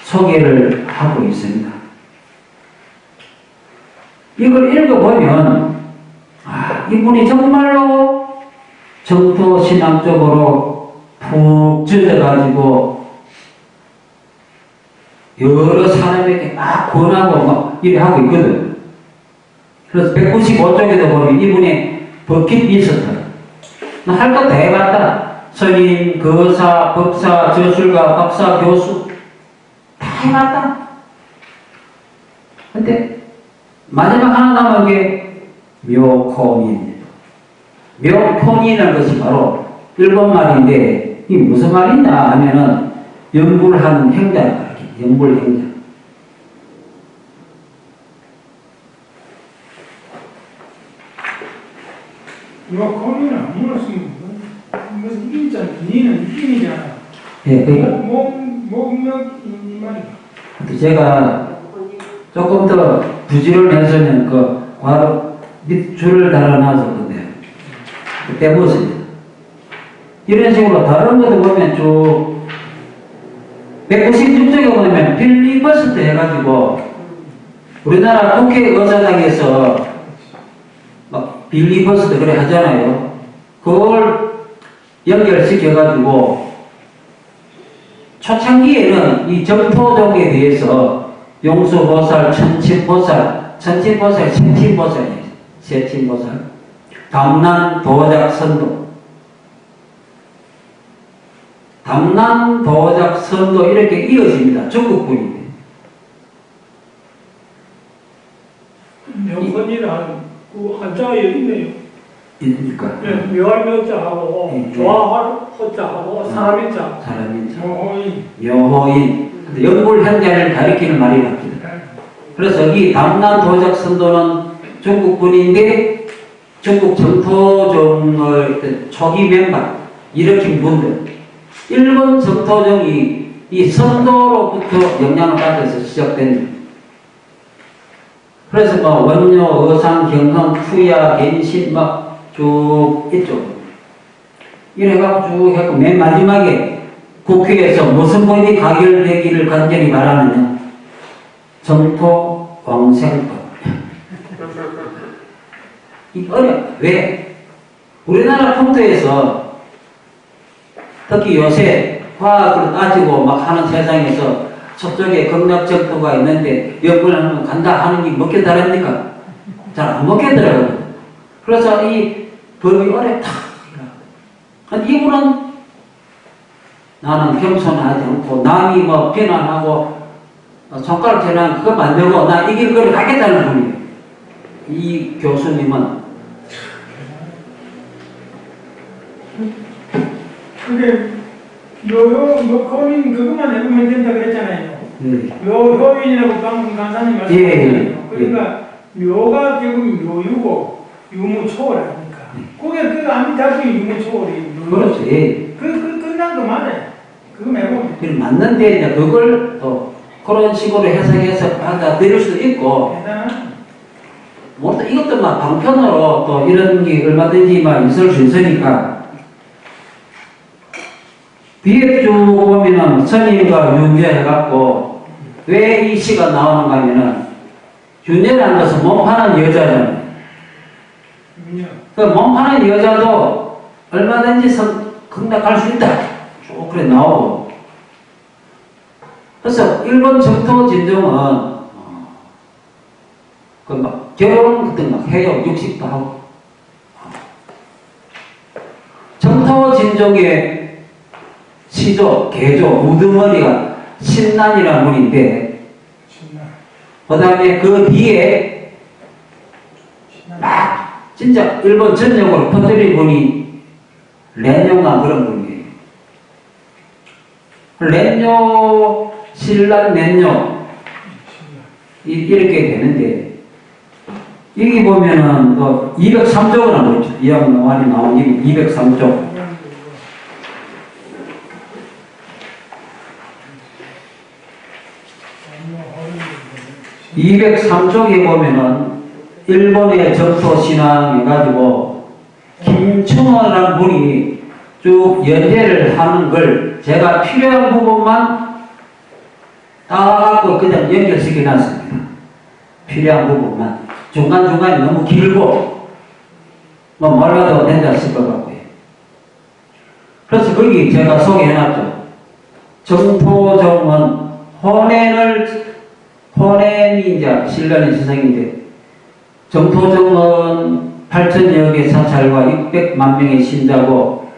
소개를 하고 있습니다. 이걸 읽어보면, 이분이 정말로 정토신앙 쪽으로 푹 젖어가지고 여러 사람에게 막 권하고 막 이래 하고 있거든. 그래서 195쪽에도 보면 이분의 버킷리스트. 할 거 다 해봤다. 선임, 거사, 법사, 저술가, 박사, 교수 다 해봤다. 근데 마지막 하나 남은 게 묘코인. 묘코인이라는 것이 바로 일본말인데 이게 무슨 말이냐 하면은 연불하는 행자. 연불행자. 묘코인은 무슨 인자, 니는 인이잖아. 예, 목명 이 말이야. 제가 조금 더 부지런해서는 그 바로 밑줄을 달아놨었는데 그때 무엇입니다. 이런 식으로 다른 것도 보면 쭉 196쪽에 보면 필리버스터 해가지고 우리나라 국회의사당에서 막 필리버스터 그래 하잖아요. 그걸 연결시켜가지고 초창기에는 이 정토종에 대해서 용수보살, 천친보살, 세친보살, 담난도작선도, 담난도작선도 이렇게 이어집니다. 중국분인데. 명선이란 그 한자가 여기 있네요. 있으니까. 네, 묘할 묘자하고 좋아할 호자하고 사람인자. 사람인자. 묘호인. 묘호인. 연불현자를 가리키는 말이 납니다. 그래서 이 담남 도적 선도는 중국군인데 중국 정토정의 초기 멤버 일으킨 분들, 일본 정토정이 이 선도로부터 영향을 받아서 시작된. 그래서 뭐 원료, 어상, 경흥, 투야, 갱신 막 쭉 있죠. 이래갖고 쭉 해갖고 맨 마지막에 국회에서 무슨 법이 가결되기를 간절히 바라느냐? 정토왕생법. 이 왜? 우리나라 통도에서 특히 요새 과학을 따지고 막 하는 세상에서 저쪽에 경락정토가 있는데 여권을 하면 간다 하는 게 먹겠다랍니까? 잘 안 먹겠더라고요. 그래서 이 법이 어렵다. 이분은 나는 겸손하지 않고 남이 뭐 비난하고 손가락 재난 그거 만들고 나 이길 거를 가겠다는 분이에요. 이 교수님은. 근데 효인 그것만 해보면 된다 그랬잖아요. 효인이라고 방금 간사님 말씀하셨잖아요. 그러니까 묘가 결국 묘유고 유무초월아닙니까? 그게 그 아미타불이 유무초월이 그렇지. 끝난 거 맞아요. 그거 말고 맞는데 이제 그걸 또 그런 식으로 해석해서 받아들일 수도 있고, 대단한 뭐 또 이것도 막 방편으로 또 이런 게 얼마든지 막 있을 수 있으니까. 뒤에 쭉 보면은 선임과 윤제 해갖고 왜 이 시가 나오는가 하면은 윤제라는 것은 몸파는 여자잖아요. 그 몸파는 여자도 얼마든지 극락할 수 있다. 쭉 그래 나오고. 그래서 일본 정토 진정은 그 막 결혼 같은 막 해요. 60도 하고. 정토 진정의 시조, 개조, 우두머리가 신난이라는 분인데, 그 다음에 그 뒤에 막 진짜 일본 전역으로 퍼뜨린 분이 렌뇨가 그런 분이에요. 렌뇨, 신란, 렌뇨 이렇게 되는데, 여기 보면은 또 203쪽을 나오죠. 이양노안이 나온 203쪽. 203쪽에 보면은 일본의 정토신앙 해가지고 김충원이라는 분이 쭉 연재를 하는 걸 제가 필요한 부분만 딱 그냥 연결시켜 놨습니다. 필요한 부분만. 중간중간이 너무 길고 뭐 말라도 된다 싶어 갖고요. 그래서 거기 제가 소개해 놨죠. 정토정은 혼엔이 이제 신라의 세상인데, 정토정은 8천여 개 사찰과 600만 명의 신자고,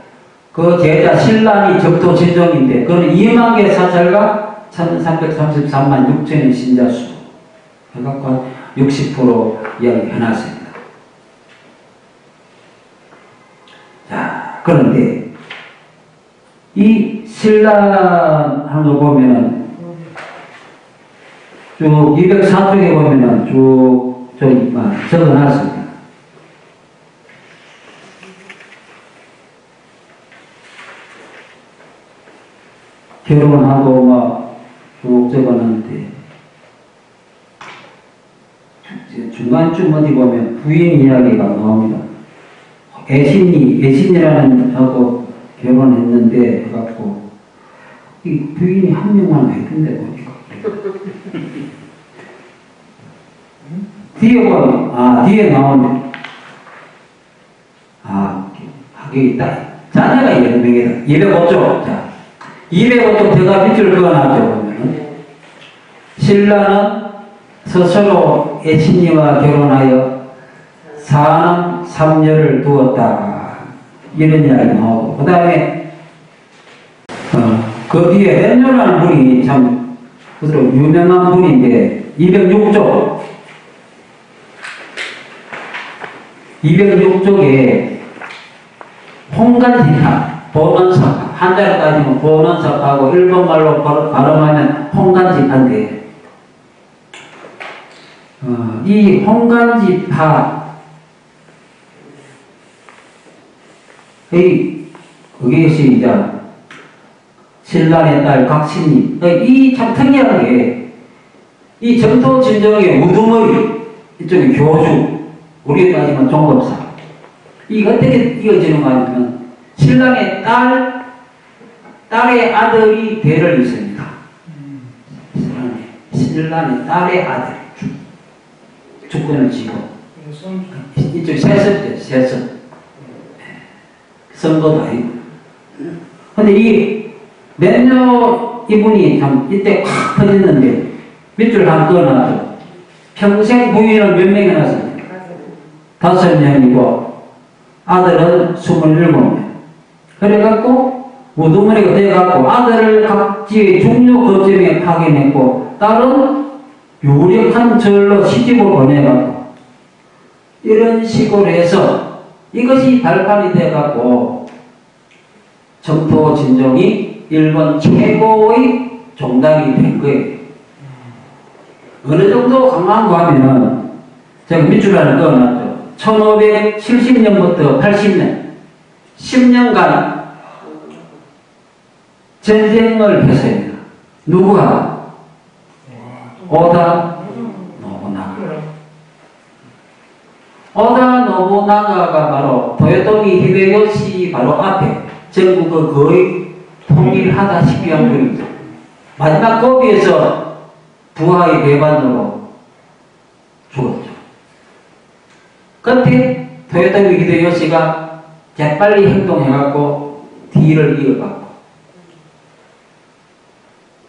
그 제자 신란이 정토진정인데, 그는 2만 개 사찰과 1333만 6천의 신자 수. 해갖고 60% 이야기 해놨습니다. 자, 그런데, 이 신라하는 걸 보면은, 쭉 204쪽에 보면은 쭉 저기 적어놨습니다. 결혼하고 막 쭉 적어놨는데 중간쯤 어디 보면 부인 이야기가 나옵니다. 애신이라는 하고 결혼했는데 해갖고 이 부인이 한 명만 했던데 보니까. 뒤에 보면, 뒤에 나오네. 여기 있다. 자녀가 10명이다. 205쪽. 자, 205쪽 제가 밑줄 그어놨죠, 보면은. 신라는 스스로 애신이와 결혼하여 사남 3녀를 두었다. 이런 이야기 나오고. 그 다음에, 그 뒤에 렌뇨라는 분이 참, 유명한 분인데, 206쪽에 홍간집합, 보건섭합, 한자로 따지면 보건섭하고 일본말로 발음하면 홍간집합인데, 이 홍간지파 그것이 이제 신랑의 딸 각신님 이 참 특이하게 이 정토 진정의 우두머리 이쪽에 교주 우리가 따지면 종법사 이 어떻게 이어지는 거 아니면 신랑의 딸의 아들이 대를 있습니다. 신랑의 딸의 아들 주권을 쥐고 이쪽 세습 선거도 아니고 근데 이 몇몇 이분이 참 이때 확 터졌는데 밑줄 한번 끊어놔도 평생 부인은 몇 명이 났습니까? 5명이고 아들은 27명 그래갖고 우두머리가 돼갖고 아들을 각지의 중요 거점에 파견했고 딸은 유력한 절로 시집을 보내갖고 이런 식으로 해서 이것이 발판이 돼갖고 정토 진종이 일본 최고의 종당이 된 거예요. 어느 정도 강한거 하면은 제가 밑줄 하나 꺼놨죠. 1570년부터 80년 10년간 전쟁을 했습니다. 누구하고? 오다 노부나가. 오다 노부나가가 바로 도요토미 히데요시 바로 앞에 전국을 거의 통일하다시피 한 분이죠. 마지막 고비에서 부하의 배반으로 죽었죠. 그때 도요토미 히데요시가 재빨리 행동해갖고 뒤를 이어갔고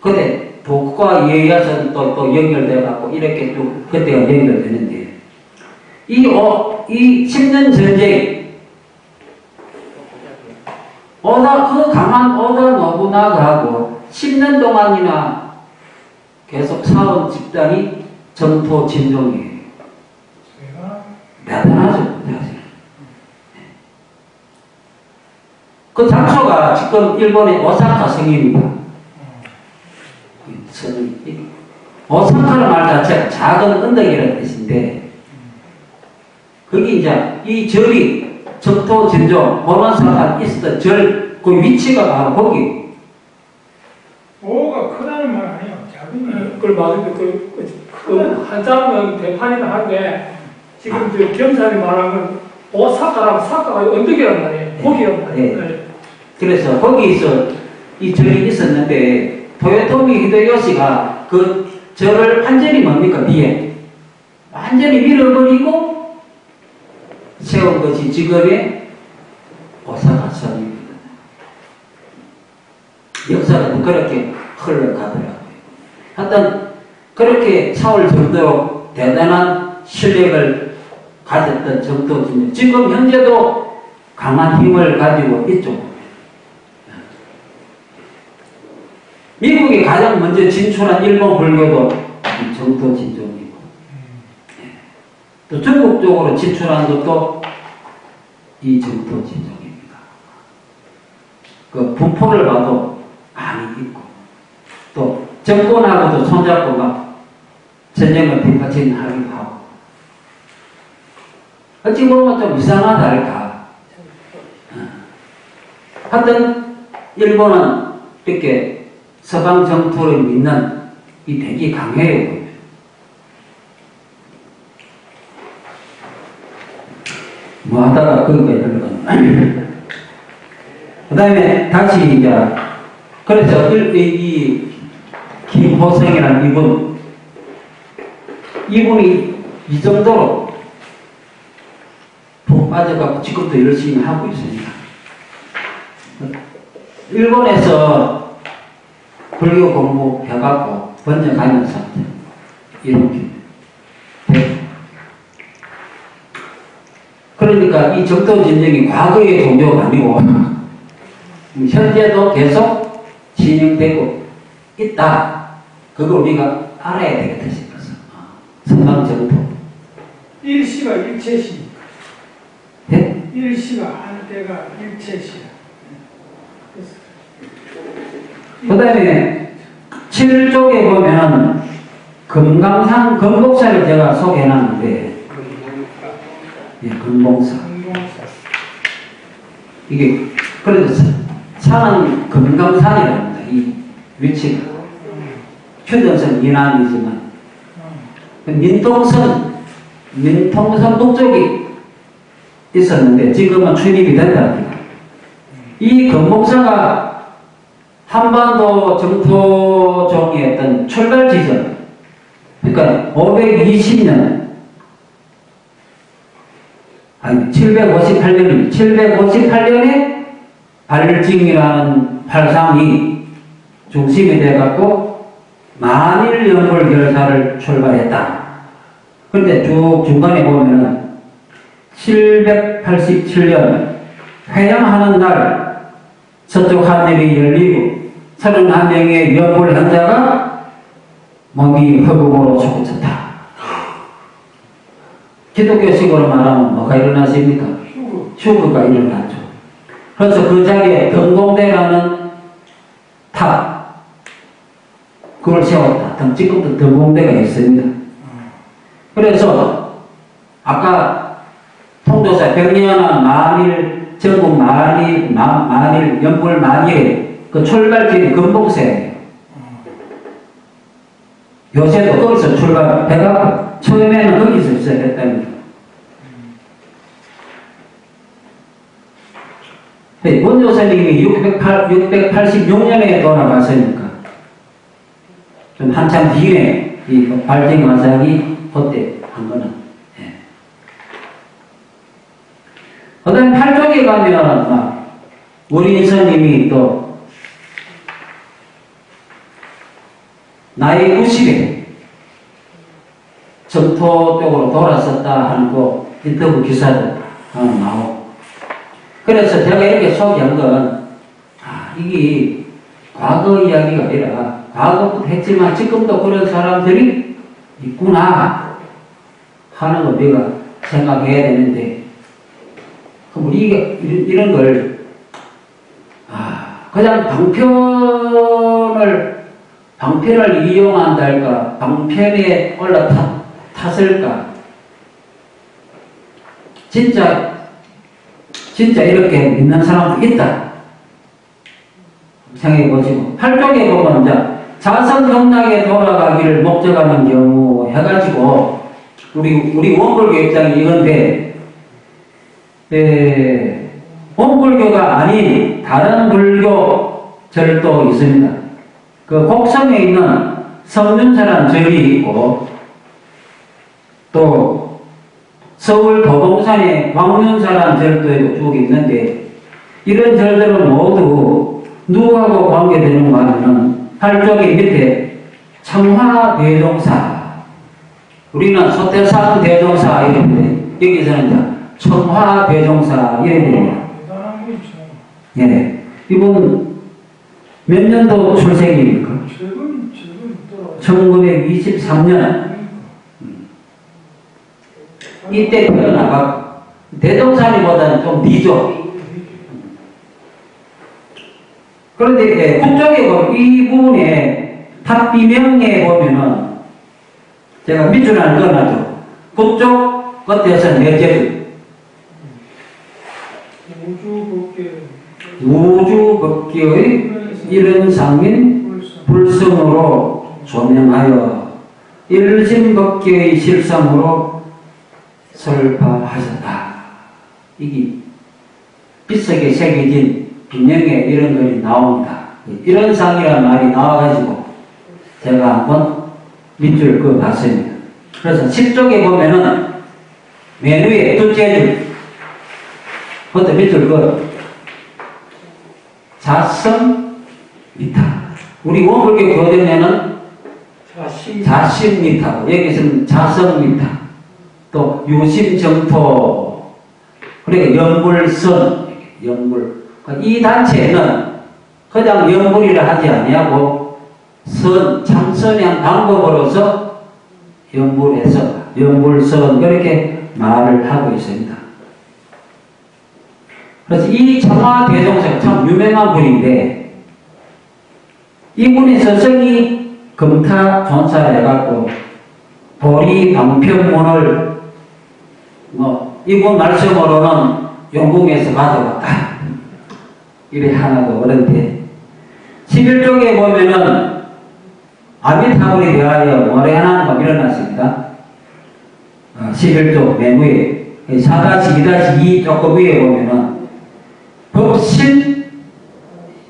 그때 북과 이에야선 또 연결돼갖고 이렇게 쭉 그때가 연결되는데 이 10년 전쟁 그 강한 오다 노부나가하고 10년 동안이나 계속 싸운 집단이 정토 진종이에요. 대단하죠. 그 장소가 지금 일본의 오사카 성입니다. 오사카는 말 자체가 작은 언덕이라는 뜻인데 거기 이제 이 절이 정토 진종 본원사가 있었던 절 그 위치가 바로 거기. 오가 크다는 말 아니에요. 작은 말. 그걸 맞는데 그 한자는 대판이라 한데 지금 저 경찰이 말한 건 오사카랑 사카가 언덕이란 말이에요. 거기란 말이에요. 네. 그래서 거기서 이 절이 있었는데 도요토미 히데요시가 그 절을 완전히 뭡니까 뒤에 완전히 밀어버리고 세운 것이 지금의 오사카 섬입니다. 역사가 그렇게 흘러가더라고요. 하여튼 그렇게 차올 정도로 대단한 실력을 가졌던 정도 진영 지금 현재도 강한 힘을 가지고 있죠. 미국이 가장 먼저 진출한 일본 불교도 정토 진종이고 또 중국 쪽으로 진출한 것도 이 정토 진종입니다. 그 분포를 봐도 많이 있고 또 정권하고도 손잡고 막 전쟁을 뒷받침하기도 하고 어찌 보면 좀 이상하다 할까. 하여튼 일본은 이렇게 서방 정토를 믿는 이 대기 강해요. 뭐 하다가 그거에 들어가는. 그 다음에 다시 이제 그래서 이 김호성이라는 이분이 이 정도로 푹 빠져갖고 지금도 열심히 하고 있습니다. 일본에서 불교 공부해갖고 번역하면서 이렇게 그러니까 이 정토 진정이 과거의 종교가 아니고 현재도 계속 진행되고 있다. 그걸 우리가 알아야 되겠다 싶어서 선방 정토 일시가 일체시니까. 네? 일시가 한때가 일체시야. 그 다음에 7쪽에 보면 금강산 금복사를 제가 소개해놨는데, 예, 금봉사. 이게, 그래서 산은 금강산이랍니다. 이 위치가. 휴전선 이남이지만, 민통선 북쪽이 있었는데, 지금은 출입이 된답니다. 이 금봉사가 한반도 정토종의 어떤 출발 지점, 그러니까 520년, 아니 758년에 발징이라는 발상이 중심이 돼갖고 만일 연불 결사를 출발했다. 그런데 쭉 중간에 보면은 787년 회양하는 날 서쪽 하늘이 열리고 31명의 연불 현자가 몸이 흑음으로 죽었다. 기독교식으로 말하면 뭐가 일어났습니까? 휴거가 일어났죠. 그래서 그 자리에 등공대라는 탑, 그걸 세웠다. 지금도 등공대가 있습니다. 그래서 아까 통도사 병리연한 만일, 전국 만일, 연불 만일 그 출발지이 금봉사예요. 요새도 거기서 출발해가 처음에는 거기서 시작했답니다. 원조사님이 686년에 돌아갔으니까 좀 한참 뒤에 이 발징 화상이 그때 한 거는. 예. 그다음 팔쪽에 가면 우리 스님이 또 나이 90에 정토 쪽으로 돌아섰다 하는 거 인터뷰 기사도 나오고. 그래서 제가 이렇게 소개한 건, 이게 과거 이야기가 아니라, 과거부터 했지만 지금도 그런 사람들이 있구나 하는 거 우리가 생각해야 되는데, 그럼 우리가 이런 걸, 그냥 방편을 이용한다 할까, 방편에 올라탔을까, 진짜 이렇게 믿는 사람도 있다. 생각해 보시고, 8쪽에 보면 이제 자선경락에 돌아가기를 목적하는 경우 해가지고, 우리 원불교 입장이 이건데, 원불교가 아닌 다른 불교 절도 있습니다. 그 곡성에 있는 성륜사라는 절이 있고, 또 서울 도봉산에 광륜사라는 절도에도 쭉 있는데, 이런 절들은 모두 누구하고 관계되는가 하면은 팔쪽의 밑에 청화대종사, 우리는 소태산 대종사 이랬는데 여기서는 이제 청화대종사 이름입니다. 대단한 거 있죠. 예, 이분 몇 년도 출생입니까? 최근 돌아왔죠. 1923년. 이때 태어나가 대종사님보다는 좀 뒤죠. 그런데 그쪽에 보면 이 부분에 탑비명에 보면은 제가 밑줄 안 그어놨죠. 그쪽 끝에서 내제주 우주법계의 이런 상인 불성으로 조명하여 일심법계의 실상으로 설파하셨다. 이게 빛속에 새겨진 비명에 이런 글이 나옵니다. 이런 상이라는 말이 나와가지고 제가 한번 밑줄 그어봤습니다. 그래서 10쪽에 보면은 맨 위에 둘째 줄, 그것도 밑줄 그어. 자성미타. 우리 원불교 교전에는 자심미타, 여기서는 자성미타, 또 유심정토, 그리고 연불선, 연불. 이 단체는 그냥 연불이라 하지 아니하고 참선의 한 방법으로서 연불해서 연불선 이렇게 말을 하고 있습니다. 그래서 이 청화대종사가 참 유명한 분인데, 이분의 서성이 금타 전사를 해갖고 보리 방편문을 이분 말씀으로는 용궁에서 가져왔다. 이래 하나도 어른데 11쪽에 보면은 아미타불에 대하여 뭐래 하나가 일어났습니다. 11쪽 메모에 4-2-2 조금 위에 보면은 법신,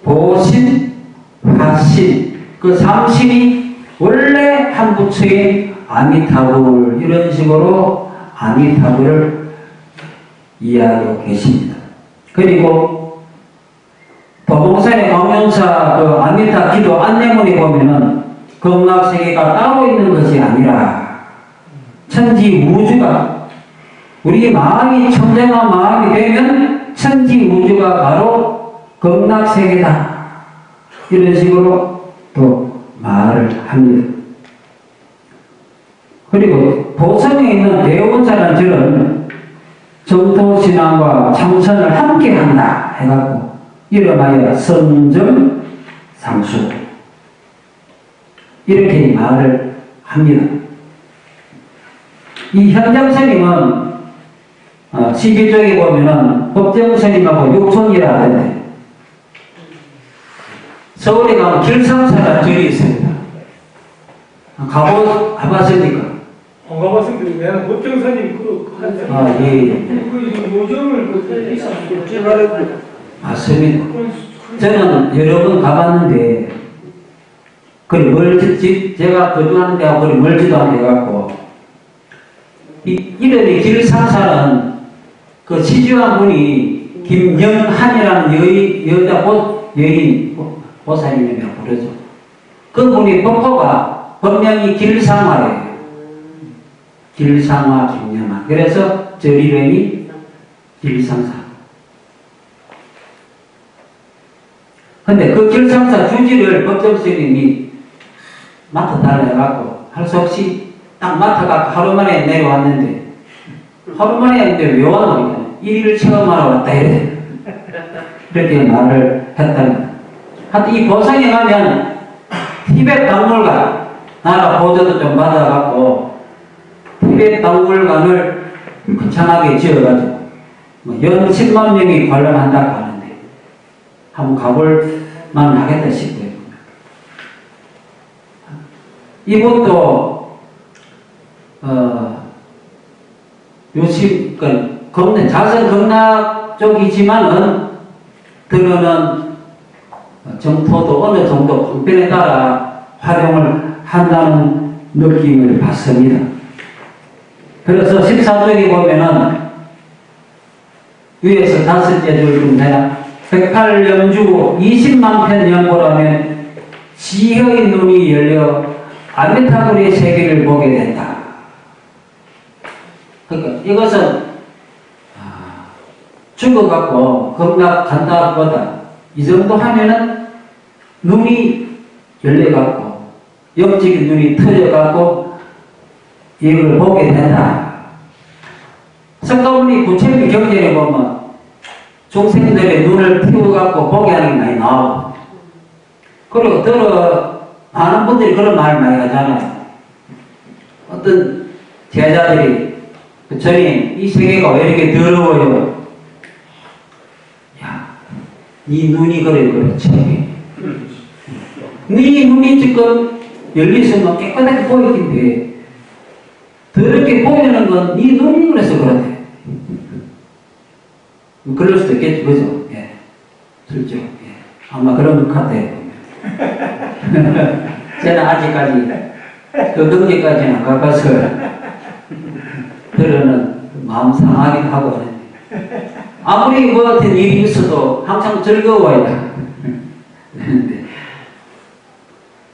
보신, 화신 그 3신이 원래 한 부처인 아미타불 이런 식으로 아미타불을 이해하고 계십니다. 그리고 도봉산의 광명사 그 아미타 기도 안내문에 보면은 극락세계가 따로 있는 것이 아니라 천지 우주가 우리 마음이 청정한 마음이 되면 천지 우주가 바로 극락세계다. 이런 식으로 또 말을 합니다. 그리고 보성에 있는 대원사라는 절은 정토신앙과 참선을 함께 한다 해갖고 이름하여 선점 상수 이렇게 말을 합니다. 이 현장스님은 12쪽에 보면은 법정스님하고 육촌이라 하는데 서울에 가면 길상사라는 절이 있습니다. 가봤습니까? 안 가봤습니다. 내가 법정사님 예. 그 요즘을 맞습니다. 저는 여러 번 가봤는데, 제가 거주하는 데하고 그리 멀지도 않게 해갖고, 이름이 길상사는 그 시주한 분이 김영한이라는 여인, 보살님이라고 부르죠. 그분이 법호가 법명이 길상화예요. 길상화 김영한. 그래서 저 이름이 길상사. 근데 그 길상사 주지를 법정스님이 맡아달라 해갖고 할 수 없이 딱 맡아갖고 하루 만에 내려왔는데 하루 만에 했는데 왜 왔노? 일을 체험하러 왔다 이래. 이렇게 말을 했답니다. 하여튼 이 보성에 가면 티벳 박물관 나라 보조도 좀 받아갖고 티벳 박물관을 거창하게 지어가지고 연 10만 명이 관람한다고 하는데 한번 가볼 만 하겠다 싶고요. 이것도 요즘 자선 극락 쪽이지만은 들어는 정토도 어느 정도 방편에 따라 활용을 한다는 느낌을 받습니다. 그래서 14쪽에 보면은 위에서 5째 줄 중에 108연주 20만 편 연보라면 지혜의 눈이 열려 아미타불의 세계를 보게 된다. 그러니까 이것은 죽어갖고 극락 간다보다 이 정도 하면은 눈이 열려갖고 영적인 눈이 터져갖고 이걸 보게 된다. 석가모니 부처님 경전에 보면 중생들의 눈을 띄워갖고 보게 하는 게 많이 나오고 그리고 많은 분들이 그런 말 많이 하잖아요. 어떤 제자들이 부처님 이 세계가 왜 이렇게 더러워요? 야, 네 눈이 그렇지. 네 눈이 지금 열리서만 깨끗하게 보이긴데 더럽게 보이는 건 네 눈이 그래서 그렇대. 그럴 수도 있겠죠, 그죠? 예. 실제로. 예. 아마 그런 것 같아요. 저는 아직까지 그 경지까지는 안 가봐서 그러는 마음 상하기도 하고 그러는데 아무리 뭐 같은 일이 있어도 항상 즐거워야 되는데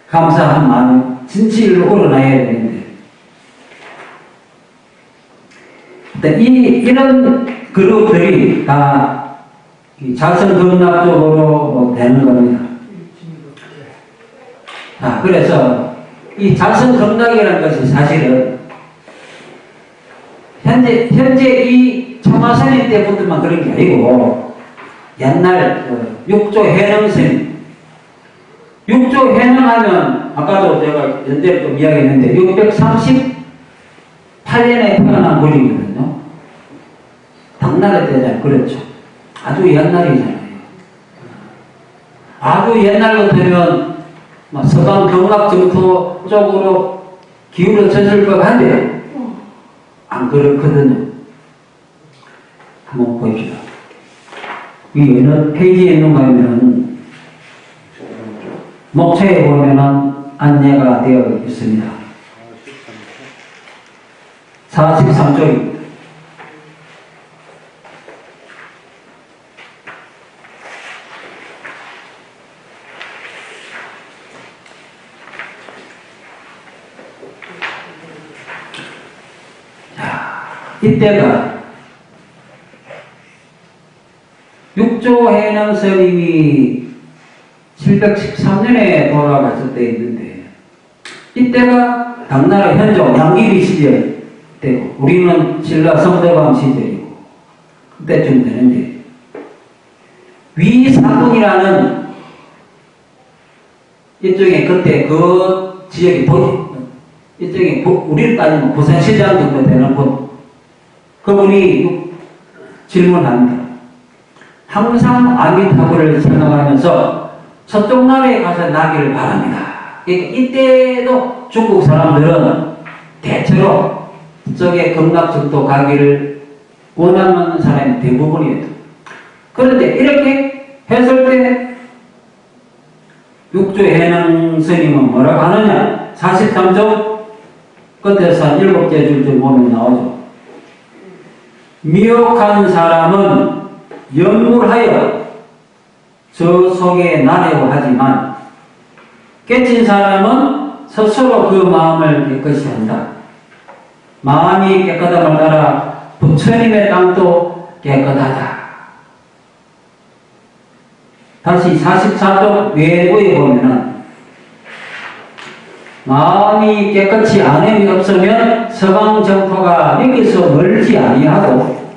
감사한 마음이 진실로 우러나야 되는데 이런 그룹들이 다 자선극락적으로 되는 겁니다. 그래서 이 자선극락이라는 것이 사실은 현재 이 청하선임 때부터만 그런 게 아니고 옛날 육조 해능스님 육조 해능하면 아까도 제가 연대를 좀 이야기했는데 638년에 태어난 분이거든요. 당나라 때잖아요. 그렇죠. 아주 옛날이잖아요. 아주 옛날부터는 서방 경락 정토 쪽으로 기울어졌을 법한데 안 그렇거든요. 한번 보십시오. 이 어느 페이지에 있는가 하면은 목차에 보면은 안내가 되어 있습니다. 43쪽입니다. 이때가 육조 해능 스님이 713년에 돌아갔을 때 있는데 이때가 당나라 현종 양귀비 시절 때고 우리는 신라 성대방 시절이고 그때쯤 되는데 위사군이라는 이쪽에 그때 그 지역이 이쪽에 우리를 따지면 부산시장 정도 되는 곳 그분이 질문합니다. 항상 아미타불을 생각하면서 서쪽 나라에 가서 나기를 바랍니다. 그러니까 이때도 중국 사람들은 대체로 저쪽에 경락정토 가기를 원하는 사람이 대부분이었다. 그런데 이렇게 했을 때 육조 해능 스님은 뭐라고 하느냐? 43조 끝에서 한 7개 줄 보면 나오죠. 미혹한 사람은 연물하여 저 속에 나려고 하지만 깨친 사람은 스스로 그 마음을 깨끗이 한다. 마음이 깨끗함을 따라 부처님의 땅도 깨끗하다. 다시 44쪽 외부에 보면은 마음이 깨끗이 안음이 없으면 서방 정토가 여기서 멀지 아니하고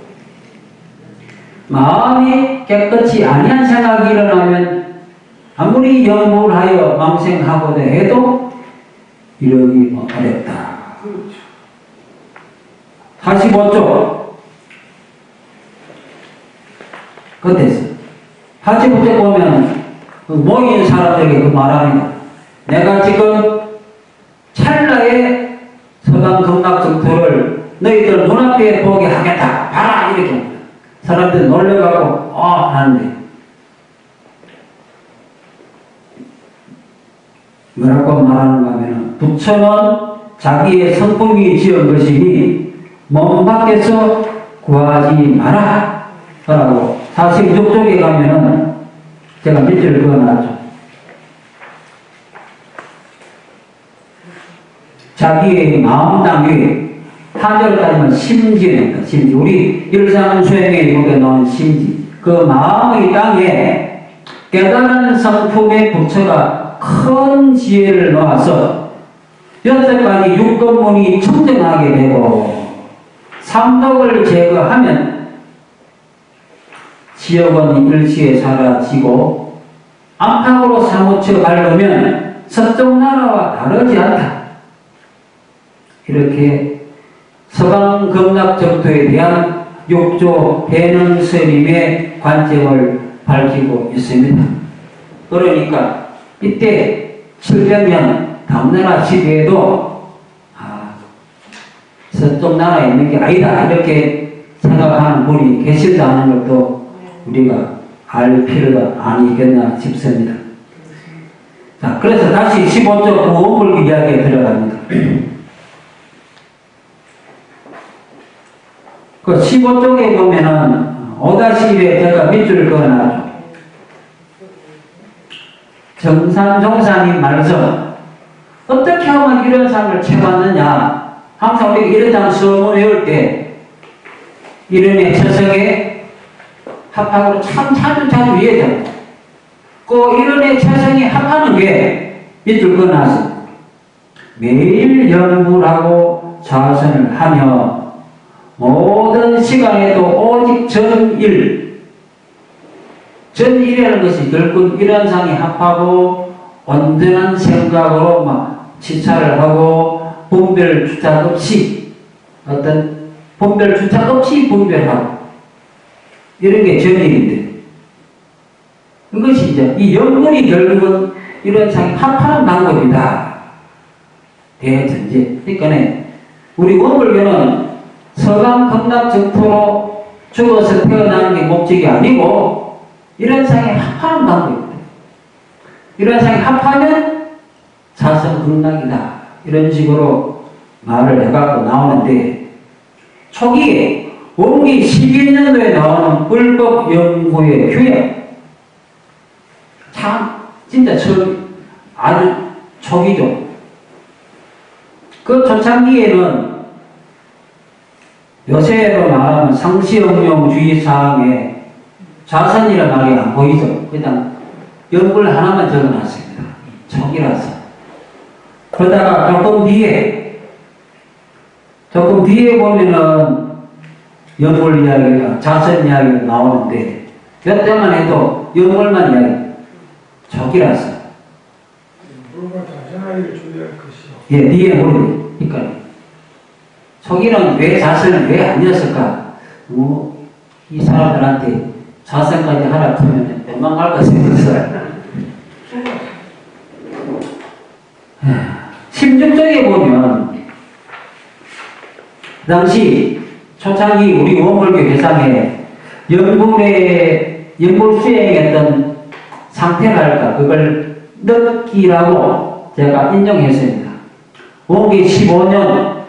마음이 깨끗이 아니한 생각이 일어나면 아무리 연물하여 망생하고자 해도 이러기 어렵다. 45쪽 끝에서 45쪽 보면 그 모인 사람들에게 그 말합니다. 내가 지금 찰나에 서방 경락 정토를 너희들 눈앞에 보게 하겠다. 봐라 이렇게 사람들 놀려가고 하는데 뭐라고 말하는가 하면 부처는 자기의 성품이 지은 것이니 몸 밖에서 구하지 마라 라고 46쪽에 가면은 제가 밑줄 그어놨죠. 자기의 마음 땅에 한자로 따지면 심지입니다. 심지. 우리 일상 수행에 여기에 나온 심지. 그 마음의 땅에 깨달은 성품의 부처가 큰 지혜를 놓아서 6가지 육건문이 청정하게 되고 삼독을 제거하면 지역은 일시에 사라지고 안팎으로 사무쳐 가려면 서쪽 나라와 다르지 않다. 이렇게 서방 경락 정토에 대한 육조 해능 스님의 관점을 밝히고 있습니다. 그러니까 이때 700년 당나라 시대에도 서쪽 나라에 있는 게 아니다 이렇게 생각하는 분이 계시다는 것도 우리가 알 필요가 아니겠나 싶습니다. 자, 그래서 다시 15조 구원불기 이야기에 들어갑니다. 그 15쪽에 보면은 5-1에 제가 밑줄을 그어놨죠. 정산종사님 말씀 어떻게 하면 이런 삶을 채웠느냐. 항상 우리가 이런 장 수업을 외울 때 이런의 처성에 합하고 참 자주 이해돼요. 그 이런의 처성에 합하는 게 밑줄 그어놨어. 매일 연불하고 좌선을 하며 모든 시간에도 오직 전일이라는 것이 결국 일원상이 합하고 온전한 생각으로 막 치찰을 하고 분별 주착 없이 분별하고 이런 게 전일인데 이것이 이제 이 영문이 결국은 이런 자기 합하는 방법이다. 대전제. 그러니까 우리 원불교는 서강 극락 정토로 죽어서 태어나는 게 목적이 아니고 이런 상에 합하는 방법입니다. 이런 상에 합하면 자성 극락이다. 이런 식으로 말을 해갖고 나오는데 초기에 원기 11년도에 나오는 불법 연구의 규약 참 진짜 아주 초기죠. 그 초창기에는 요새로 말하면 상시응용주의 사항에 자선이라는 말이 안 보이죠. 그냥 연불 하나만 적어놨습니다. 초기라서. 그러다가 조금 뒤에 보면은 연불 이야기가, 자선 이야기가 나오는데, 몇 때만 해도 연불만 이야기, 초기라서. 물과 자선하기를 주의할 것이요. 예, 뒤에 보면, 그러니까, 초기는 왜 자선을 왜 아니었을까? 이 사람들한테 자선까지 하라 하면 도망갈 것 생겼어요. 16쪽에 보면, 그 당시 초창기 우리 원불교 회상에 연불 수행했던 상태랄까, 그걸 느끼라고 제가 인정했습니다. 원기 15년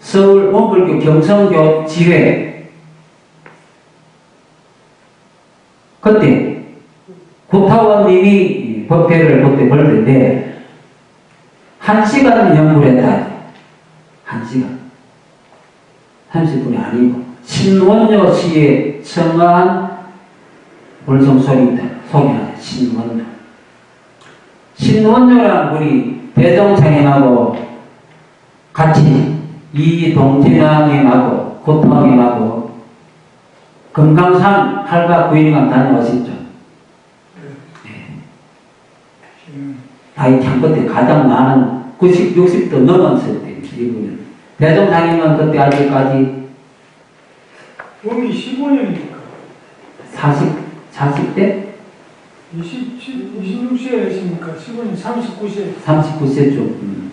서울 원불교 경성교 지회, 그때 구타원님이 법회를 그때 벌는데 1시간 연불했다. 1시간. 30분이 아니고 신원효 씨의 청아한 불성소리입니다. 소개하자. 신원효. 신원효란 우리 대종장님하고 같이 이동진왕님하고 고통님하고 금강산 8박 9일간 다녀오셨죠. 나이 참 그때 가장 많은 90, 60도 넘었을 때 이분은. 대종장님은 그때 아직까지 원기 15년이니까 40대? 26세이시니까 15년 39세. 39세쯤.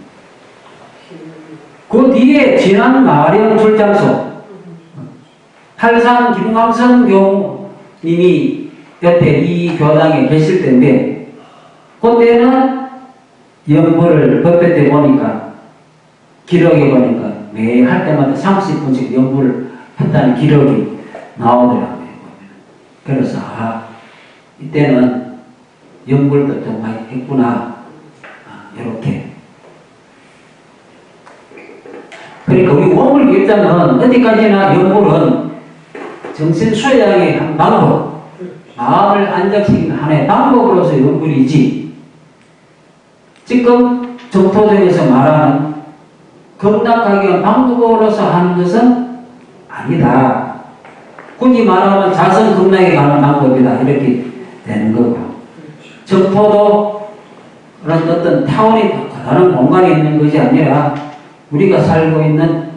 그 뒤에 지난 마령 출장소 팔산 김광선 교님이 여태 이 교당에 계실 때인데 그때는 연불을 법회 때 보니까 기록에 보니까 매일 할 때마다 30분씩 연불을 했다는 기록이 나오더라고요. 그래서 이때는 연불도 좀 많이 했구나. 이렇게. 그러니까 우리 원불 입장은 어디까지나 연불은 정신 수양의 한 방법, 마음을 안정시키는 하나의 방법으로서 연불이지. 지금 정토적에서 말하는 극락하기 위한 방법으로서 하는 것은 아니다. 굳이 말하면 자선 극락에 가는 방법이다. 이렇게 되는 거고. 정토도 그런 어떤 타원이 다른 공간에 있는 것이 아니라 우리가 살고 있는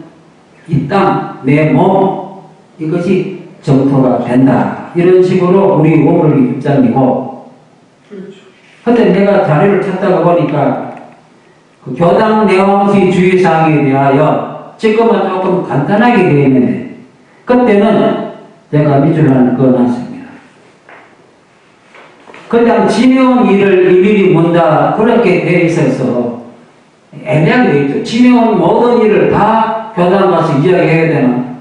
이 땅, 내 몸, 이것이 정토가 된다. 이런 식으로 우리 원불 입장이고. 그런데 내가 자료를 찾다가 보니까 그 교당 내용시 주의사항에 대하여 지금은 조금 간단하게 되어 있는데 그때는 제가 밑줄 하나 그어놨습니다. 그냥 지내온 일을 일일이 문다 그렇게 되어 있어서 애매하게 되어 있죠. 지내온 모든 일을 다 교당 가서 이야기해야 되나?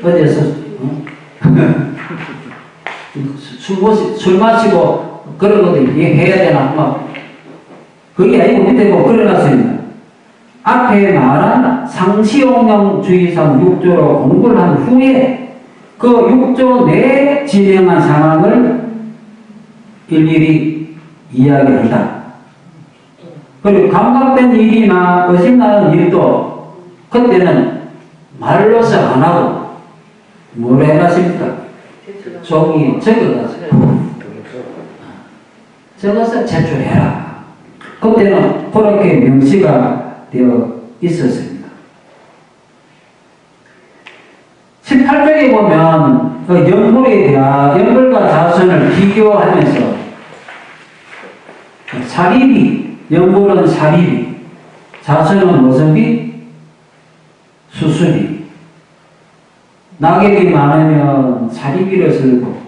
어디서 술 마시고 그런 것도 해야 되나? 막 그게 아니고 밑에 뭐 그려놨습니다. 앞에 말한 상시용령주의상 6조로 공부를 한 후에 그 6조 내에 진행한 상황을 일일이 이야기한다. 그리고 감각된 일이나 의심나는 일도 그때는 말로서 안 하고 뭘 해놨습니까? 종이에 적어놨어요. 적어서 제출해라. 그때는 그렇게 명시가 되어 있었습니다. 18쪽에 보면 그 연불에 대한 연불과 자선을 비교하면서 사리비, 연불은 사리비, 자선은 무슨 비? 수수비. 낙엽이 많으면 사리비를 쓸고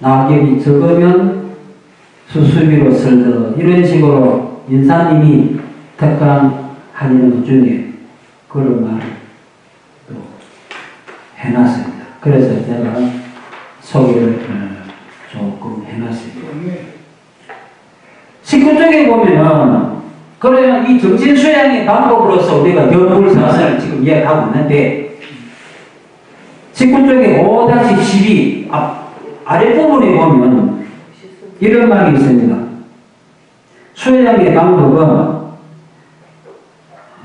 낙엽이 적으면 수수비로 쓸듯 이런 식으로 인사님이 특강하는 것 중에 그런 말을 또 해놨습니다. 그래서 제가 소개를 조금 해놨습니다. 19쪽에 보면은 그러면 이 정신수양의 방법으로서 우리가 연불사선을 지금 이야기하고 있는데 19쪽에 5-12 아랫부분에 보면 이런 말이 있습니다. 수양의 방법은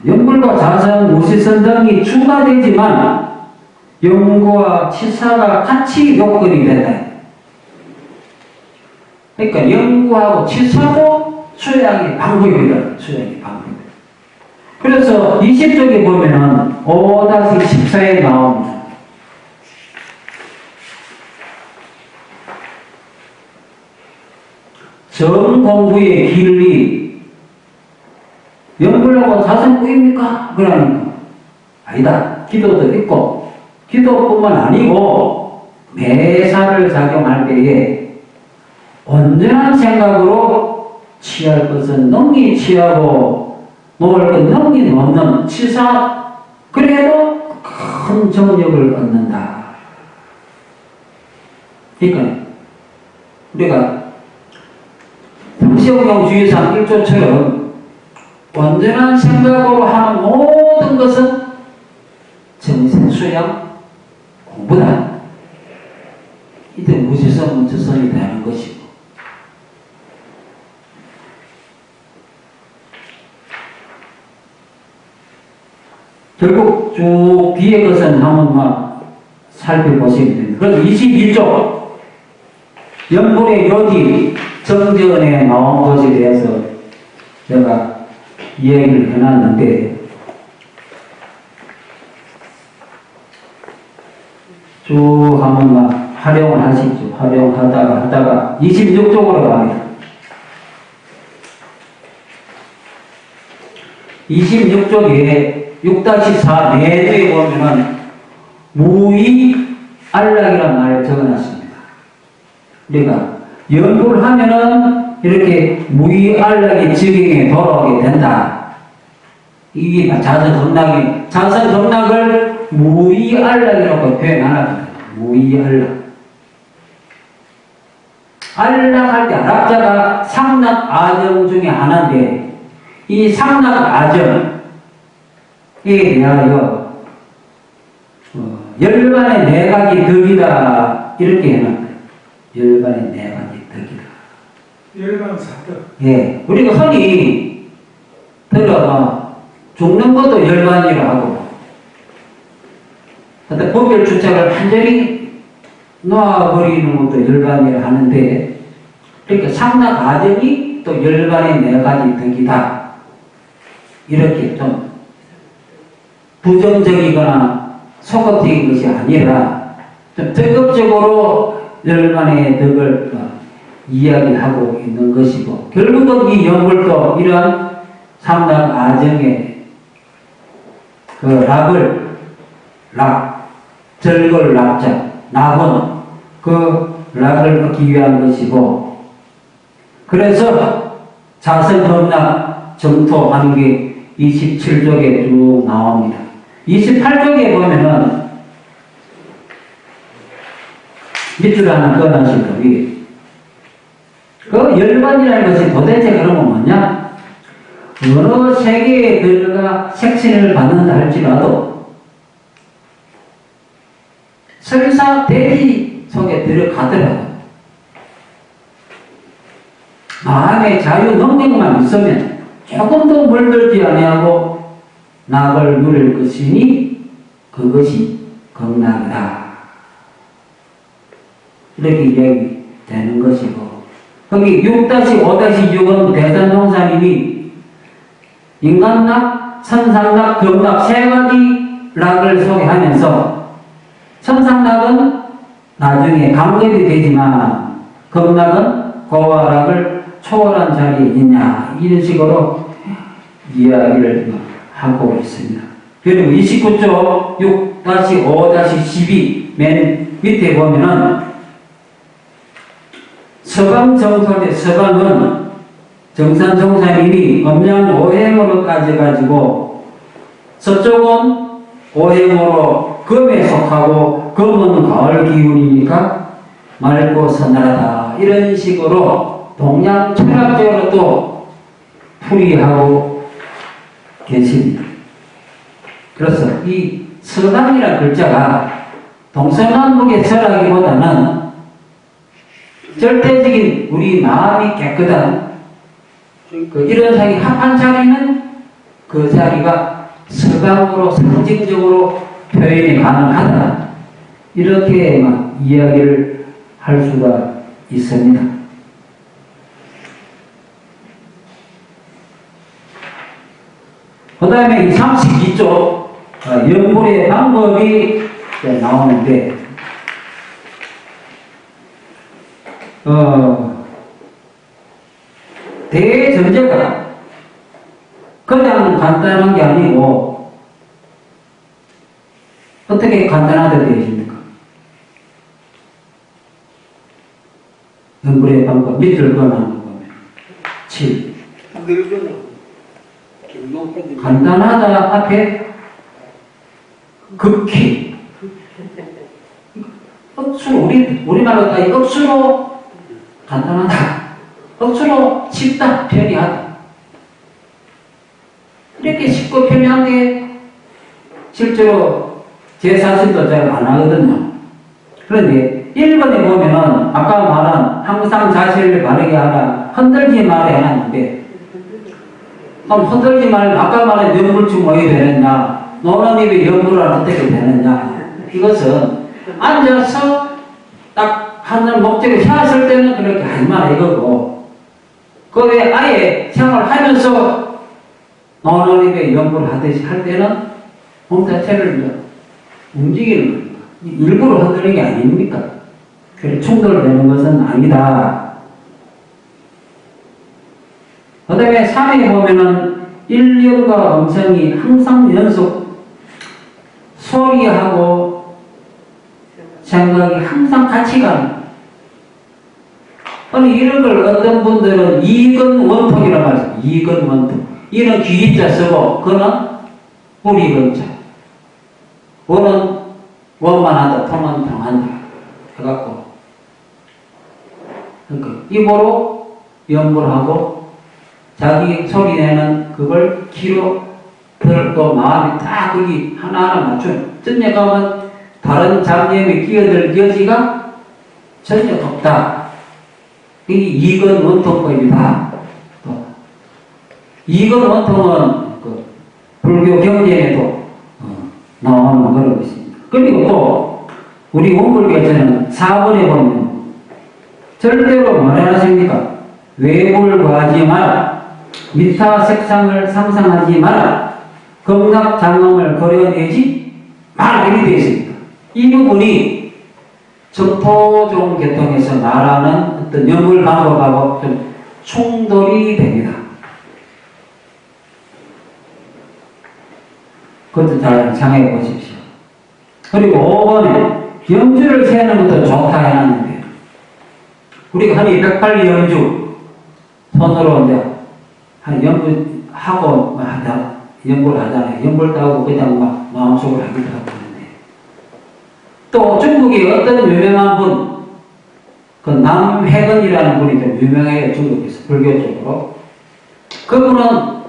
연불과 자선, 무시선 등이 추가되지만 연구와 치사가 같이 요건이 된다. 그러니까 연구하고 치사도 수양의 방법이다. 수양의 방법. 그래서 20쪽에 보면은 5-14에 나옵니다. 정공부의 길이 연불하고 자선구입니까? 그러니까 아니다. 기도도 있고 기도뿐만 아니고 매사를 작용할 때에 온전한 생각으로 취할 것은 능히 취하고 놓을 것 능히 놓는 치사 그래도 큰 정력을 얻는다. 그러니까 우리가 시험용 주의상 1조처럼 온전한 생각으로 하는 모든 것은 정신수양 공부다. 이때 무지성, 문지성이 되는 것이고 결국 쭉 뒤에 것은 한번 살펴보시면 됩니다. 그럼 21조 연불의 요지 정전에 나온 것에 대해서 제가 이야기를 해놨는데 쭉 한번 활용을 하시죠. 활용하다가 26쪽으로 갑니다. 26쪽에 6-4 내주에 보면은 무의 안락이라는 말을 적어놨습니다. 우리가 연구를 하면은 이렇게 무의 안락이 적용에 돌아오게 된다. 이게 자선 겁락을 무의 안락이라고 표현하랍니다. 무의 안락. 안락할 때 안락자가 상락 아정 중에 하나인데 이 상락 아정에 대하여 열반의 내각이 덕이다 이렇게 해놨어요. 열반의 내각이 덕이다. 열반 사덕. 예, 우리가 흔히 들어 죽는 것도 열반이라 하고, 어떤 법별 주책을 완전히 놓아버리는 것도 열반이라 하는데, 그러니까 상락 아정이 또 열반의 내각이 덕이다. 이렇게 좀 부정적이거나 소극적인 것이 아니라 좀 적극적으로 열반의 덕을 이야기하고 있는 것이고 결국은 이 연불도 이러한 상당 아정의 그 절걸 락자, 낙은 그 락을 얻기 위한 것이고 그래서 자선법락 정토하는 게 27쪽에 쭉 나옵니다. 28쪽에 보면은 밑줄 하나 꺼내실 겁니다. 그 열반이라는 것이 도대체 그러면 뭐냐? 어느 세계에 들어가 색신을 받는다 할지라도 설사 대리 속에 들어가더라도 마음의 자유 능력만 있으면 조금도 물들지 아니하고 낙을 누릴 것이니 그것이 극락이다. 이렇게 이야기 되는 것이고 거기 6-5-6은 대산종사님이 인간락, 천상락, 경락 세 가지 락을 소개하면서 천상락은 나중에 강급이 되지만 경락은 고화락을 초월한 자리에 있냐 이런 식으로 이야기를 하고 있습니다. 그리고 29쪽 6-5-12 맨 밑에 보면은 서방 정설의 서방은 정산종사님이 음양 오행으로 따져가지고 서쪽은 오행으로 금에 속하고 금은 가을 기운이니까 맑고 서늘하다 이런 식으로 동양 철학적으로 또 풀이하고 계십니다. 그래서 이 서당이라는 글자가 동서남북의 서라기보다는 절대적인 우리 마음이 깨끗한 이런 자리 합한 자리는 그 자리가 서방으로 상징적으로 표현이 가능하다 이렇게만 이야기를 할 수가 있습니다. 그 다음에 이 32쪽 연불의 방법이 나오는데 대전제가 그냥 간단한 게 아니고 어떻게 간단하게 되어 있습니까? 연불의 방법 밑을 그어놓은 거 보면 7 간단하다 앞에 극히 억수로 우리말로 따 억수로 간단하다 억수로 쉽다 편리하다 이렇게 쉽고 편리한 게 실제로 제 사실도 잘 안 하거든요. 그런데 1번에 보면은 아까 말한 항상 자세를 바르게 하라 흔들지 말아야 하는데 그럼 흔들지 말 아까 말한 연불증 뭐이 되느냐 노란 입에 연불을 어떻게 되느냐 이것은 앉아서 딱 하는 목적을 세웠을 때는 그렇게 하지 마라 이거고 그 외에 아예 생활하면서 노란 입에 연불을 하듯이 할 때는 몸 자체를 움직이는 겁니다. 일부러 흔드는 게 아닙니까? 그래 충돌되는 것은 아니다. 그 다음에 3에 보면은 일념과 음성이 항상 연속 소리하고 생각이 항상 같이 가는 아니 이런 걸 어떤 분들은 이근 원통이라고 하죠. 이근 원통 이는 귀입자 쓰고 그는 뿌리근자 원은 원만하다 통은 통한다 해갖고 그러니까 입으로 연불하고 자기 소리 내는 그걸 귀로 들고 마음이 딱 거기 하나하나 맞춰요. 전에 가면 다른 잡념에 끼어들 여지가 전혀 없다. 이게 이건 원통법이다. 이건 원통은 그 불교 경전에도 나오는 그런 것입니다. 그리고 또 우리 원불교에서는 4번에 보면 절대로 뭐라 하십니까? 외불과하지 마라. 미타 색상을 상상하지 마라. 경락 장엄을 거려내지 마라. 이렇게 되어 있습니다. 이 부분이 정토종 계통에서 말하는 어떤 연불 방법하고 좀 충돌이 됩니다. 그것도 잘 상해 보십시오. 그리고 5번에 염주를 세는 것도 좋다 해놨는데 우리가 흔히 108 염주 손으로 이제 한 연불하고 하다 연불 하잖아요. 연불 따고 그냥 막 마음속으로 하기도 하고 하는데 또 중국의 어떤 유명한 분 그 남회건이라는 분이 좀 유명해요. 중국에서 불교 쪽으로 그분은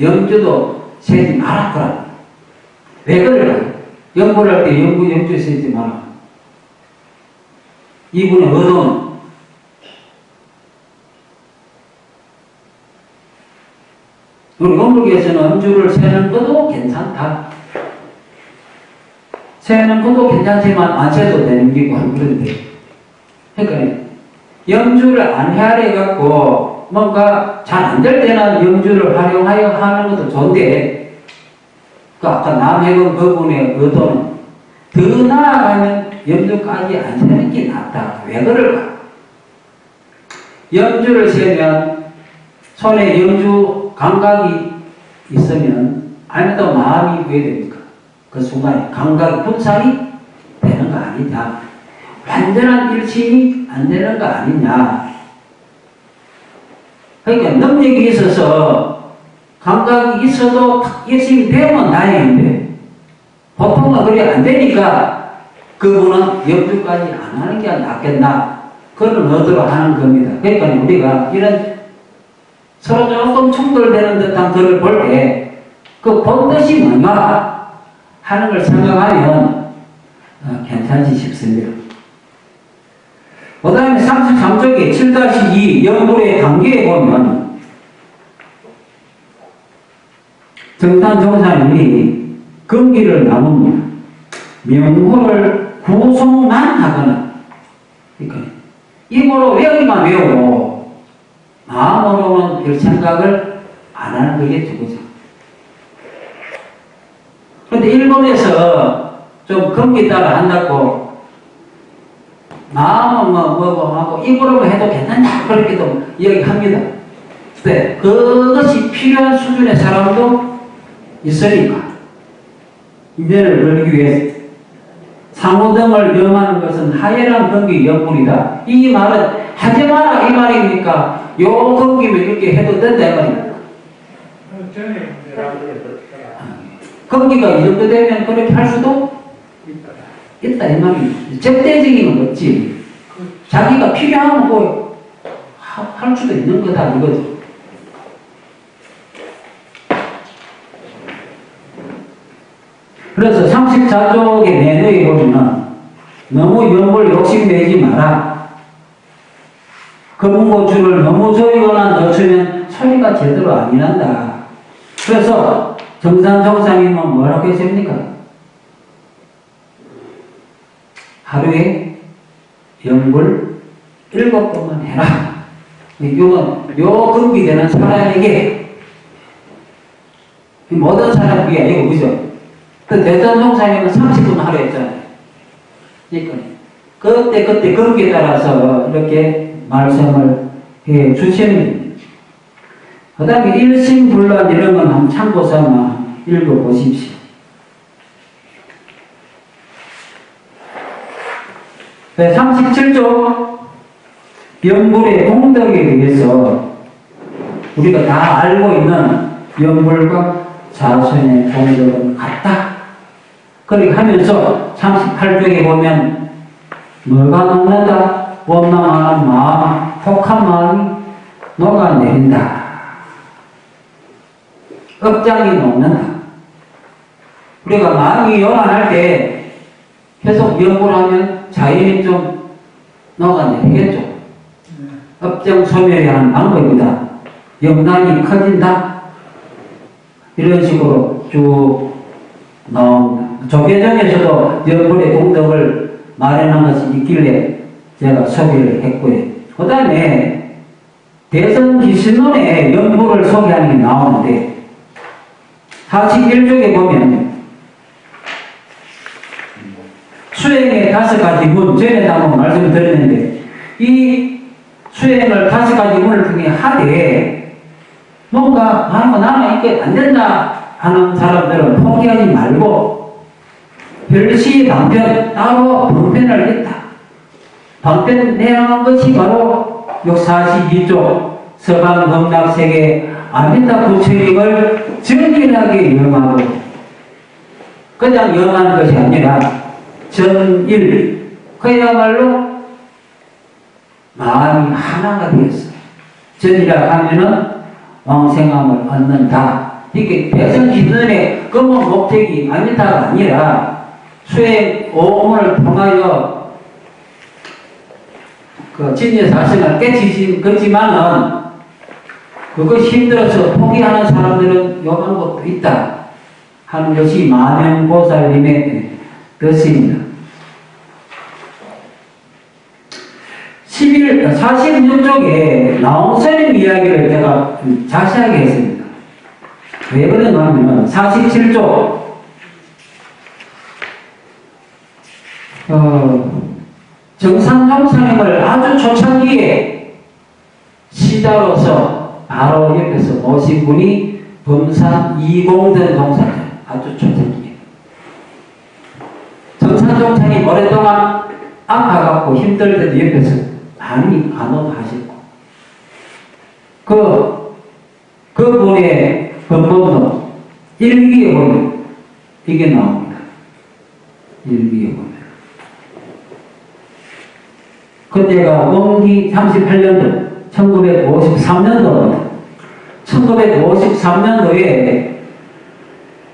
염주도 세지 말았더라. 왜 그럴까요? 연불할 때 염주 세지 마라. 이분의 의도는 우리 원불교에서는 음주를 세는 것도 괜찮다. 세는 것도 괜찮지만 안 세도 되는 기고 그런데 그러니까 염주를 안 헤아려 갖고 뭔가 잘 안 될 때는 염주를 활용하여 하는 것도 좋은데 그 아까 남해군 그분의 의도는 더 나아가면 염주까지 안 세는 게 낫다. 왜 그럴까? 염주를 세면 손에 염주 감각이 있으면 아무도 마음이 왜 됩니까? 그 순간에 감각 분산이 되는 거 아니냐? 완전한 일침이 안 되는 거 아니냐? 그러니까 능력이 있어서 감각이 있어도 일침이 되면 다행인데 보통은 그게 안 되니까 그분은 염주까지 안 하는 게 낫겠나? 그런 의도로 하는 겁니다. 그러니까 우리가 이런 서로 조금 충돌되는 듯한 글을 볼 때 그 본뜻이 뭔가 하는 걸 생각하면 괜찮지 싶습니다. 그 다음에 33쪽에 7-2 영불의 단계에 보면 정탄정사님이 금기를 나눕니다. 명호를 구성만 하거나 그러니까 입으로 외우기만 외우고 마음으로는 별 생각을 안 하는 거겠죠. 그죠? 그런데 일본에서 좀 금기 따라 한다고 마음은 뭐고 하고 입으로 해도 괜찮다 그렇게도 이야기합니다. 네, 그것이 필요한 수준의 사람도 있으니까 인연을 걸기 위해 상호등을 염하는 것은 하얘란 금기 염불이다. 이 말은 하지 마라 이 말이니까 요 금기면 이렇게 해도 된다 이 말이다. 금기가 이 정도 되면 그렇게 할 수도 있다 이 말이지. 적대적인 건 없지. 자기가 필요하면 뭐 할 수도 있는 거다 이거죠. 그래서 34쪽의 내놓에 보면은 너무 염불 욕심내지 마라. 검은고추를 너무 조이거나 넣으면 소리가 제대로 안 난다. 그래서 정산정사님은 뭐라고 했습니까? 하루에 염불 7번만 해라. 이건 요 금기되는 사람에게 모든 사람 위에 아니고 그죠? 그 대전종사님은 30분 하려 했잖아요. 그러니까 그때 금기에 따라서 이렇게 말씀을 해 주시는 그 다음에 일심불란 이런 건 한번 참고 삼아 읽어보십시오. 네, 37조 염불의 공덕에 대해서 우리가 다 알고 있는 염불과 자손의 공덕은 같다. 그렇게 하면서 38쪽에 보면 뭐가 녹는다? 원망하는 마음, 혹한 마음이 녹아내린다. 억장이 녹는다. 우리가 마음이 요란할 때 계속 염불하면 자연히 좀 녹아내리겠죠. 업장 소멸이 하는 방법이다. 염란이 커진다. 이런 식으로 쭉 나옵니다. 조계정에서도 염불의 공덕을 마련한 것이 있길래 제가 소개를 했고요. 그 다음에 대선기신론에 염불을 소개하는 게 나오는데 41쪽에 보면 수행의 5가지 문, 전에 한번 말씀을 드렸는데 이 수행을 5가지 문을 통해 하되 뭔가 나는 이게 안 된다 하는 사람들은 포기하지 말고 별시 방편, 따로 방편을 했다. 방편 내용한 것이 바로 42조 서방범락세계 아미타 부처님을 정진하게 염하고 그냥 염하는 것이 아니라 전일 그야말로 마음이 하나가 되었어. 전이라 하면은 왕생함을 얻는다. 이게 대선기전의 근본 목적이 아미타가 아니라 수행 오문을 통하여 그 진여사성을 깨치신 거지만은 그것이 힘들어서 포기하는 사람들은 요한 것도 있다 하는 것이 마명보살님의 뜻입니다. 46쪽에 나온 스님 이야기를 제가 좀 자세하게 했습니다. 왜 그런가 하면 47쪽 정산종사님을 아주 초창기에 시자로서 바로 옆에서 모신 분이 범산 이공전 종사님, 아주 초창기에. 정산종사님 오랫동안 아파갖고 힘들 때도 옆에서 많이 간호하셨고, 그분의 법문도 일기에 보면 이게 나옵니다. 일기에 보면. 그때가 원기 38년도, 1953년도에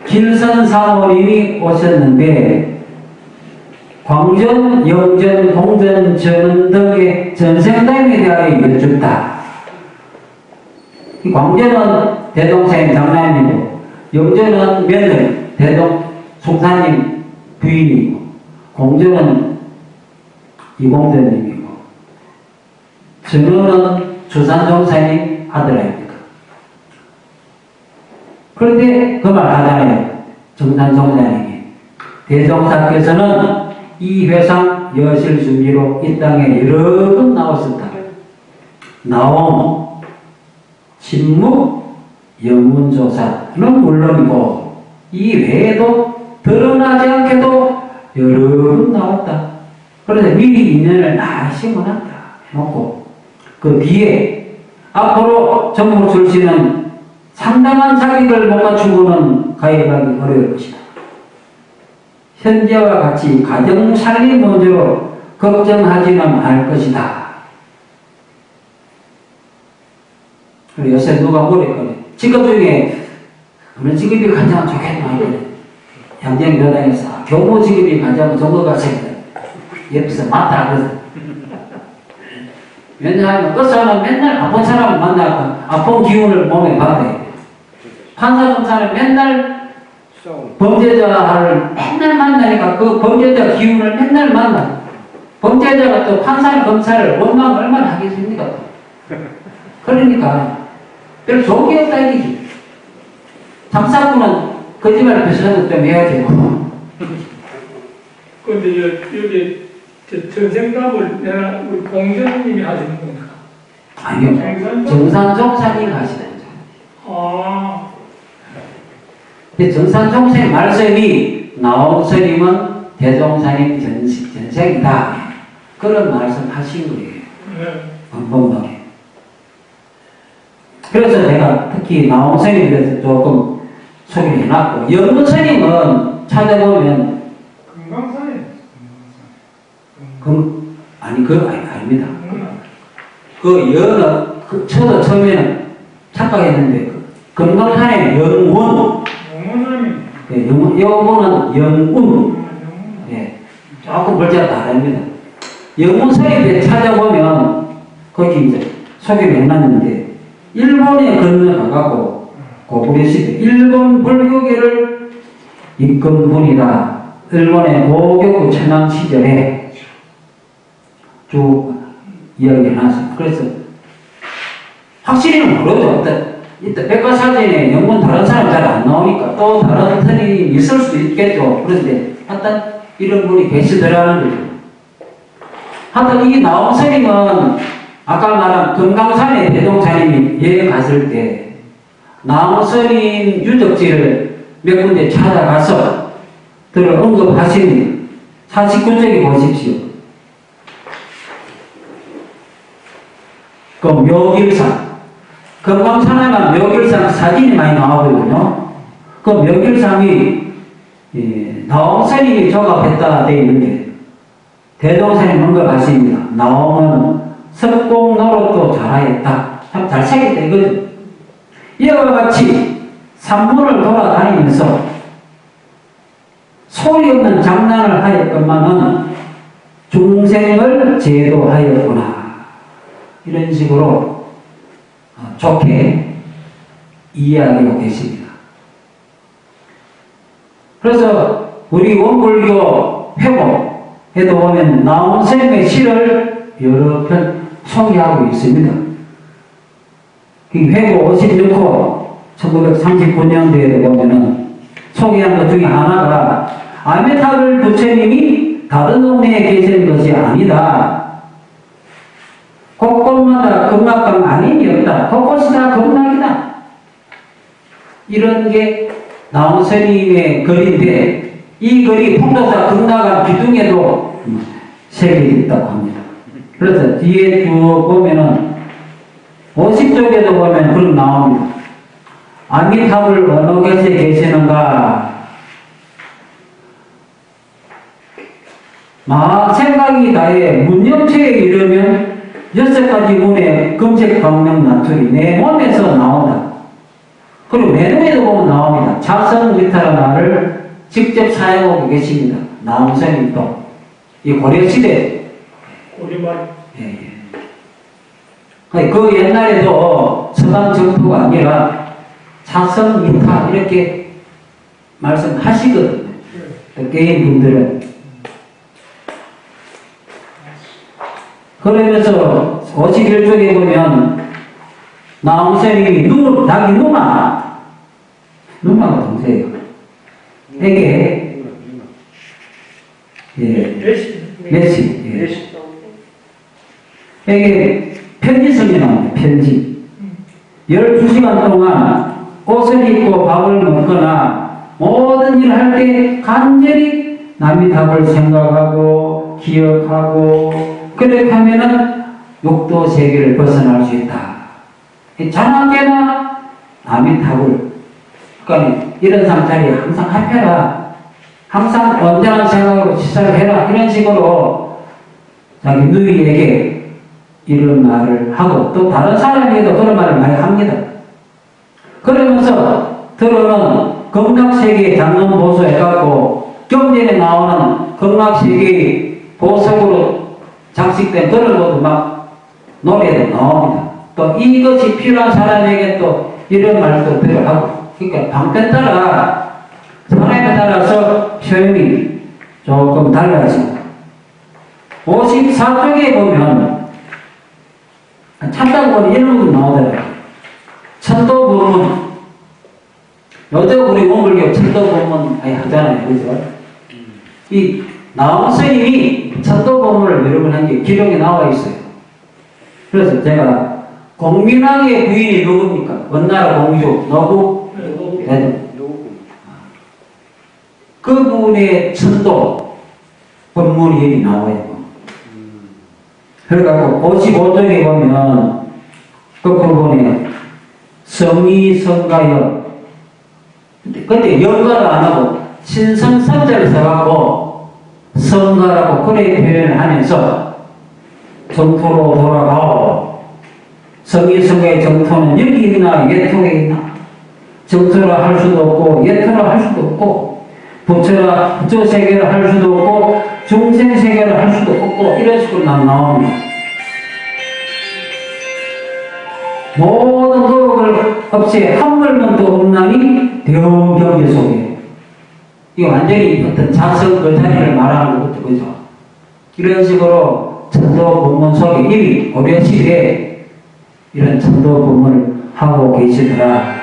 길선 사모님이 오셨는데, 광전, 영전, 공전, 전원 등의 전생담에 대하여 여쭙다. 이 광전은 대동사님 장남이고, 영전은 며느리, 송사님 부인이고, 공전은 이공전님이고, 전원은 주산종사님 아들 아닙니까? 그런데 그 말 하잖아요. 정산종사님이. 대종사께서는 이 회상 여실 준비로 이 땅에 여러 번 나왔었다. 나옴, 침묵, 영문조사는 물론이고, 이 외에도 드러나지 않게도 여러 번 나왔다. 그런데 미리 인연을 다 심어놨다. 해놓고, 그 뒤에 앞으로 전국 출신은 상당한 자격을 못 갖추고는 가입하기 어려울 것이다. 현재와 같이 가정 살림 문제로 걱정하지는 않을 것이다. 그리고 요새 누가 뭐랬거든. 직업 중에 어느 직업이 가장 좋겠나 양정교당에서 교무 직업이 가장 좋은 것 같습니다. 옆에서 맞다 그래서. 왜냐하면 그 사람은 맨날 아픈 사람을 만나고 아픈 기운을 몸에 받아요. 판사 검사는 맨날 범죄자를 맨날 만나니까 그 범죄자 기운을 맨날 만나. 범죄자가 또 판사 검사를 원망 얼마나 하겠습니까? 그러니까 별로 좋은 게 없다 이기지. 장사꾼은 거짓말 표시라도 좀 해야지. 그런데 여기 전생담을 내가 우리 공전님이 하시는 겁니까? 아니요. 정산종사님 하시는 거죠. 아, 근데 정산종사님 말씀이 나온 스님은 대종사님 전생이다. 그런 말씀 하신 거예요. 네. 원본방에. 그래서 제가 특히 나온 스님에 대해서 조금 소개를 해놨고, 영문 스님은 찾아보면 금강산에 아닙니다. 그 영은 저도 처음에는 착각했는데 금강산의 영운, 네, 영운은 영운, 네, 조금 글자가 다릅니다. 영운 서입에 찾아보면 거기 이제 소개를 해놨는데 일본에 건너가고 고구려 시대 일본 불교계를 이끈 분이다. 일본의 고교구 천황 시절에 쭉 이야기해놨습니다. 그래서 확실히는 모르죠. 이때 백과사전에 영문 다른 사람 잘 안 나오니까 또 다른 스님이 있을 수도 있겠죠. 그런데 하여튼 이런 분이 계시더라는 거죠. 하여튼 이 나온 스님은 아까 말한 금강산에 대종사님이 여행 갔을 때 나온 스님 유적지를 몇 군데 찾아가서 들을 언급하십니다. 49쪽에 보십시오. 그 묘길산. 금강산에만 묘길산 사진이 많이 나오거든요. 그 묘길산이 나옴 스님이 조갑했다 되어 있는데 대종사님 언급하십니다. 나옴은 석공 노릇도 잘하였다. 참 잘 새겼다 이거죠. 이와 같이 산문을 돌아다니면서 소리 없는 장난을 하였건만은 중생을 제도하였구나. 이런 식으로 좋게 이해하고 계십니다. 그래서 우리 원불교 회복에도 보면 나온 스님의 시를 여러 편 소개하고 있습니다. 회고 56호 1939년도에 보면은 소개한 것 중에 하나가 아미타불 부처님이 다른 동네에 계신 것이 아니다. 곳곳마다 극락강 아닌이 없다. 곳곳이 다 극락이다. 이런 게 나온 스님의 글인데 이 글이 풍도사 극락강 기둥에도 새겨져 있다고 합니다. 그래서 뒤에 쭉 보면은 50쪽에도 보면 그런 나옵니다. 아미타불 어느 곳에 계시는가? 생각이 다해 문념체에 이르면 6가지 문의 검색 방명 난투리 내 몸에서 나온다. 그리고 매도에도 보면 나옵니다. 자선 위타라는 말을 직접 사용하고 계십니다. 나온선이 또. 이 고려시대. 우리말. 그 옛날에도 서당 정토가 아니라 자선 위타 이렇게 말씀하시거든요. 개인분들은. 그러면서 51쪽에 보면 나온선이 자기 누나가 동생이에요. 에게 메시 에게 편지성이 나옵니다. 편지 12시간 동안 옷을 입고 밥을 먹거나 모든 일을 할 때 간절히 남이 답을 생각하고 기억하고 그렇게 하면은 육도 세계를 벗어날 수 있다. 자나깨나 남이 답을 그러니까 이런 상자리 항상 합해라. 항상 언제나 생각으로 시사를 해라. 이런 식으로 자기 누이에게 이런 말을 하고 또 다른 사람에게도 그런 말을 많이 합니다. 그러면서 들어오는 극락세계의 장엄보소 해갖고 경전에 나오는 극락세계의 보석으로 장식된 그런 것도 막 노래도 나옵니다. 또 이것이 필요한 사람에게 또 이런 말도 필요하고 그러니까 방편 따라 사람에 따라서 표현이 조금 달라집니다. 54쪽에 보면 찾다 보면 이런 것도 나오더라고요. 천도법문 요즘 우리 원불교 천도법문 하잖아요. 그죠? 이 나온 스님이 천도법문을 여러 번 한 게 기록에 나와 있어요. 그래서 제가 공민왕의 부인이 누굽니까? 원나라 공주 노국 대등. 그분의 천도 법문이 여기 나와요. 그래갖고 55쪽에 보면 그 부분에 성의성가여 근데 영가를 안 하고 신성선자를 써갖고 성가라고 그렇게 표현을 하면서 정토로 돌아가오. 성의성가의 정토는 여기 있나 예토에 있나 정토라 할 수도 없고 예토라 할 수도 없고 부처라 부처 세계를 할 수도 없고 중생 세계를 할 수도 없고 이런 식으로 나옵니다. 모든 도덕을 없이 한물만도 없나니 대형경제 속에 이거 완전히 어떤 자성 그 자리를 말하는 것도 그죠. 이런 식으로 천도 법문 속에 이미 고려시대에 이런 천도 법문을 하고 계시더라.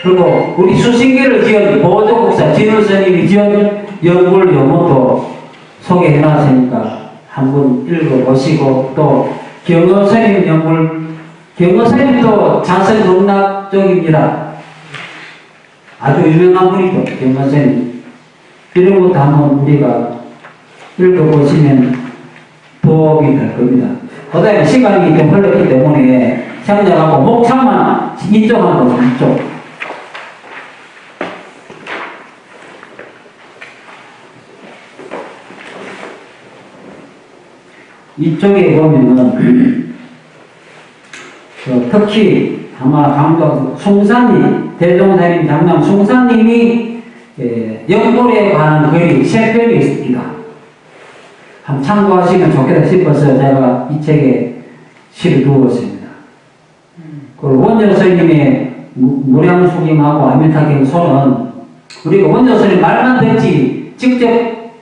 그리고 우리 수신계를 지은 보조국사 진우스님이 지은 영불 요문도 소개해놨으니까 한번 읽어보시고 또 경어스님 영불 경어스님도 자선 극락 쪽입니다. 아주 유명한 분이죠. 경어스님 이런 것도 한번 우리가 읽어보시면 도움이 될 겁니다. 그 다음에 시간이 좀 흘렀기 때문에 생략하고 목차만 인정한 거 이쪽 이쪽에 보면은 특히 아마 강도 숭산님 대종사님 장남 숭산님이 영골에 관한 글이 3편이 있습니다. 한번 참고하시면 좋겠다 싶어서 제가 이 책에 실어 두었습니다. 그리고 원조 스님의 무량수경하고 아밀타경소는 우리가 원조 스님 말만 듣지 직접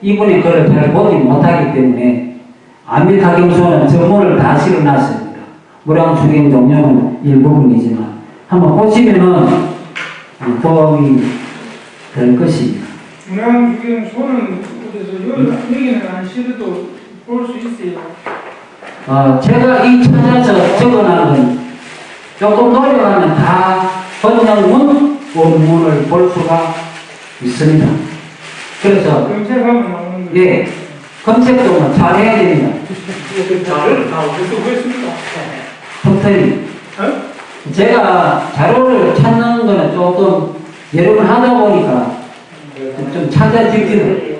이분의 글을 잘 보지 못하기 때문에 안미타경소는 전문을 다 실어놨습니다. 무량주경 종료는 일부분이지만 한번 보시면은 도움이 될 것입니다. 문항주경 소는 어디서 여기는 안 실어도 볼 수 있어요. 제가 이 찾아서 적어놓은 건 조금 노력하면 다 번역문, 원문을 볼 수가 있습니다. 그래서 검색하면 나오는 거. 예, 검색도 잘 해야 됩니다. 자를 다 어디서 구했습니까? 컴퓨터이 제가 자료를 찾는 거는 조금 여러 번 하다 보니까 좀 찾아지기는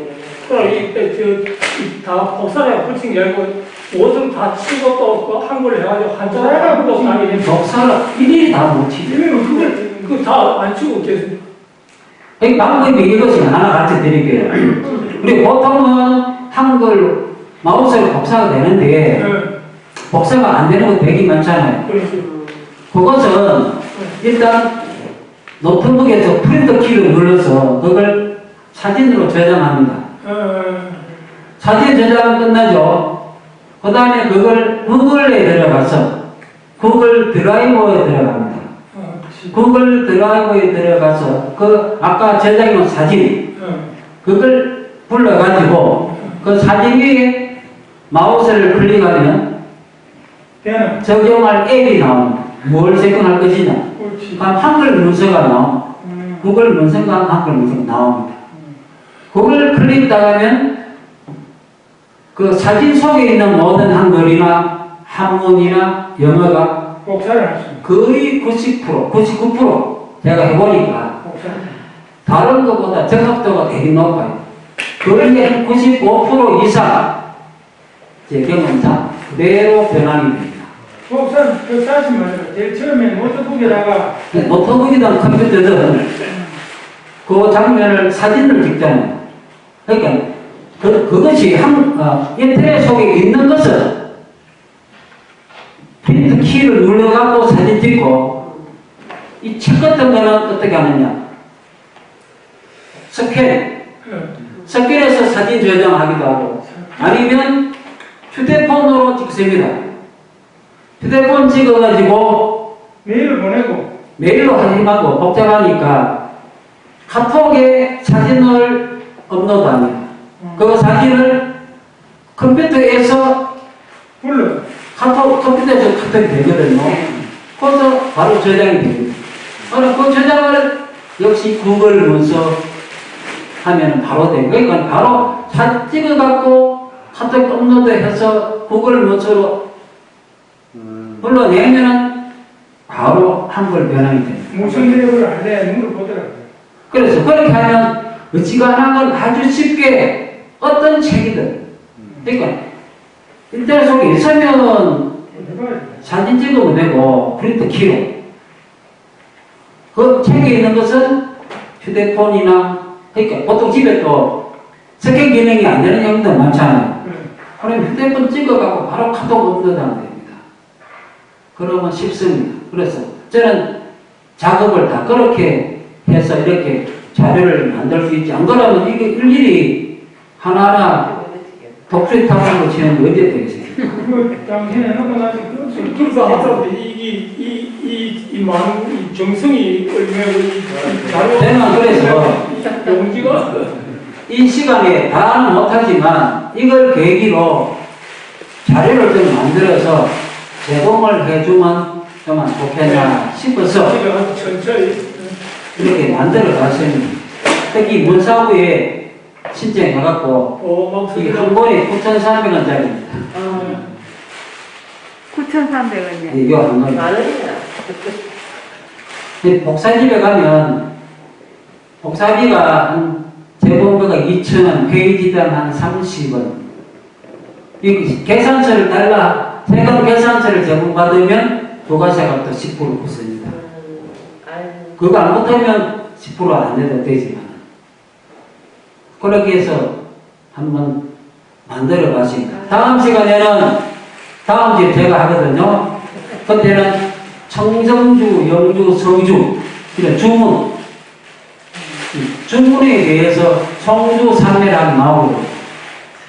다 복사를 붙인 게 아니고 옷을 다 치고 또 한글 해가지고 한자로 또 다니는 독사를 일일이 다 못 치죠. 그걸 다 안 치고 계속 이 방법이 이것이 하나 가르쳐 드릴게요. 우리 보통은 한글 마우스로 복사가 되는데 복사가 안 되는 거 되게 많잖아요. 그것은 일단 노트북에서 프린터 키를 눌러서 그걸 사진으로 저장합니다. 사진 저장은 끝나죠. 그 다음에 그걸 구글에 들어가서 구글 드라이버에 들어갑니다. 구글 드라이버에 들어가서 그 아까 저장해놓은 사진 그걸 불러가지고 그 사진 위에 마우스를 클릭하면 적용할 앱이 나옵니다. 뭘 접근할 것이냐. 그럼 한글 문서가 나옵니다. 구글 문서가 한글 문서가 나옵니다. 그걸 클릭하면 그 사진 속에 있는 모든 한글이나 한문이나 영어가 복사를 할 수 있는. 거의 90%, 99% 제가 해보니까 다른 것보다 정확도가 되게 높아요. 거의 95% 이상 제 경험상 그대로 변환이 됩니다. 복사는 그 다시 말해서 제일 처음에 노트북에다가 노트북이든 컴퓨터든 그 장면을 사진을 찍잖아요. 그러니까 그것이 인터넷 속에 있는 것은 프린트 키를 눌러갖고 사진 찍고 이 책 같은 거는 어떻게 하느냐 스캔해서 사진 저장하기도 하고 아니면 휴대폰으로 찍습니다. 휴대폰 찍어가지고 메일을 보내고 메일로 하지 말고 복잡하니까 카톡에 사진을 업로드합니다. 그 사진을 컴퓨터에서 불러. 컴퓨터에서 카톡이 되거든요. 그래서 바로 저장이 됩니다. 그 저장을 역시 구글 문서 하면 바로 되고, 그러니까 바로 사진 찍어갖고 카톡 업로드해서 구글 문서로 불러내면은 바로 한글 변환이 됩니다. 무슨 내용을 알래 눈으로 보더라고요. 그래서 그렇게 하면 어지간한 건 아주 쉽게 어떤 책이든 그러니까 인터넷 속에 있으면 사진 찍으면 되고 프린트 키로 그 책에 있는 것은 휴대폰이나 그러니까 보통 집에 또 스캔 기능이 안 되는 경우도 많잖아요. 그럼 휴대폰 찍어갖고 바로 카톡 업로드하면 됩니다. 그러면 쉽습니다. 그래서 저는 작업을 다 그렇게 해서 이렇게 자료를 만들 수 있지. 안 그러면 이게 일일이 하나하나 독수리 타는 치는 게 언제 되겠어요? 그 당신에 놓고 나서 그래서 하더라도 이 많은 이 정성이 얼마나 이 자료 내가 그래서 용기가 이 시간에 다는 못하지만 이걸 계기로 자료를 좀 만들어서 제공을 해주면 좀 좋겠나 싶어서 천천히 이렇게 만들어 갔습니다. 특히 문사부에 신청해갖고 이 한 권에 9,400원짜리입니다. 9,300원이요. 이거 한 권. 복사집에 가면 복사비가 한 제본비가 2,000원, 페이지당 한 30원. 이 계산서를 세금 계산서를 제공받으면 부가세가 또 10% 붙습니다. 그거 안 붙으면 10% 안 내도 되지만. 그렇게 해서 한번 만들어 봤습니다. 다음 시간에는 다음 주에 제가 하거든요. 그때는 청정주, 영주, 서주 이런 주문에 대해서 청주, 삼매랑 나오고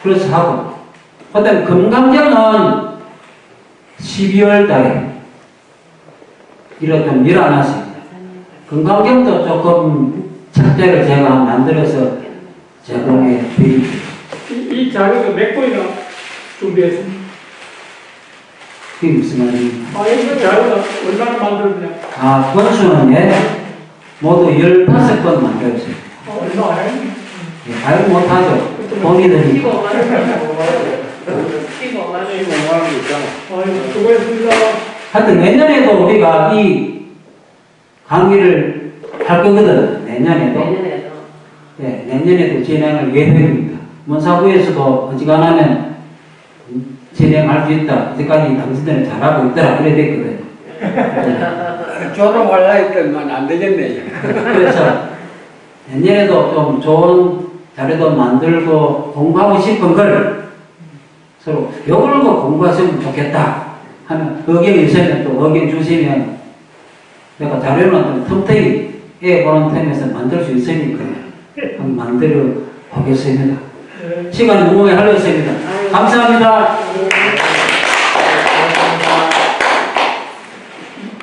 그래서 하고 그다음 금강경은 12월 달에 이렇게 좀 밀어놨습니다. 금강경도 조금 책자를 제가 만들어서 제공해 드릴게요. 이 자료도 몇 권이나 준비했습니다. 그게 무슨 말입니까? 이 자료가 얼마나 만들었냐? 아, 권수는 모두 15건 만들었어요. 얼마 해? 예, 알고 못하죠. 본인들이. 15만 원. 15만 원 있잖아. 아이고, 수고했습니다. 하여튼 내년에도 우리가 이 강의를 할 거거든. 내년에도. 네, 내년에도 진행할 예정입니다. 문사부에서도 어지간하면 진행할 수 있다. 이제까지 당신들은 잘하고 있더라. 그래 됐거든요. 졸업할라 했더니만 안 되겠네. 그래서 내년에도 좀 좋은 자료도 만들고 공부하고 싶은 걸 서로 요걸 공부하시면 좋겠다 하는 의견이 있으면 또 의견 주시면 내가 자료는 틈틈이 보는 틈에서 만들 수 있으니까 한번 만들어 보겠습니다. 시간이 너무 흘렀습니다. 감사합니다.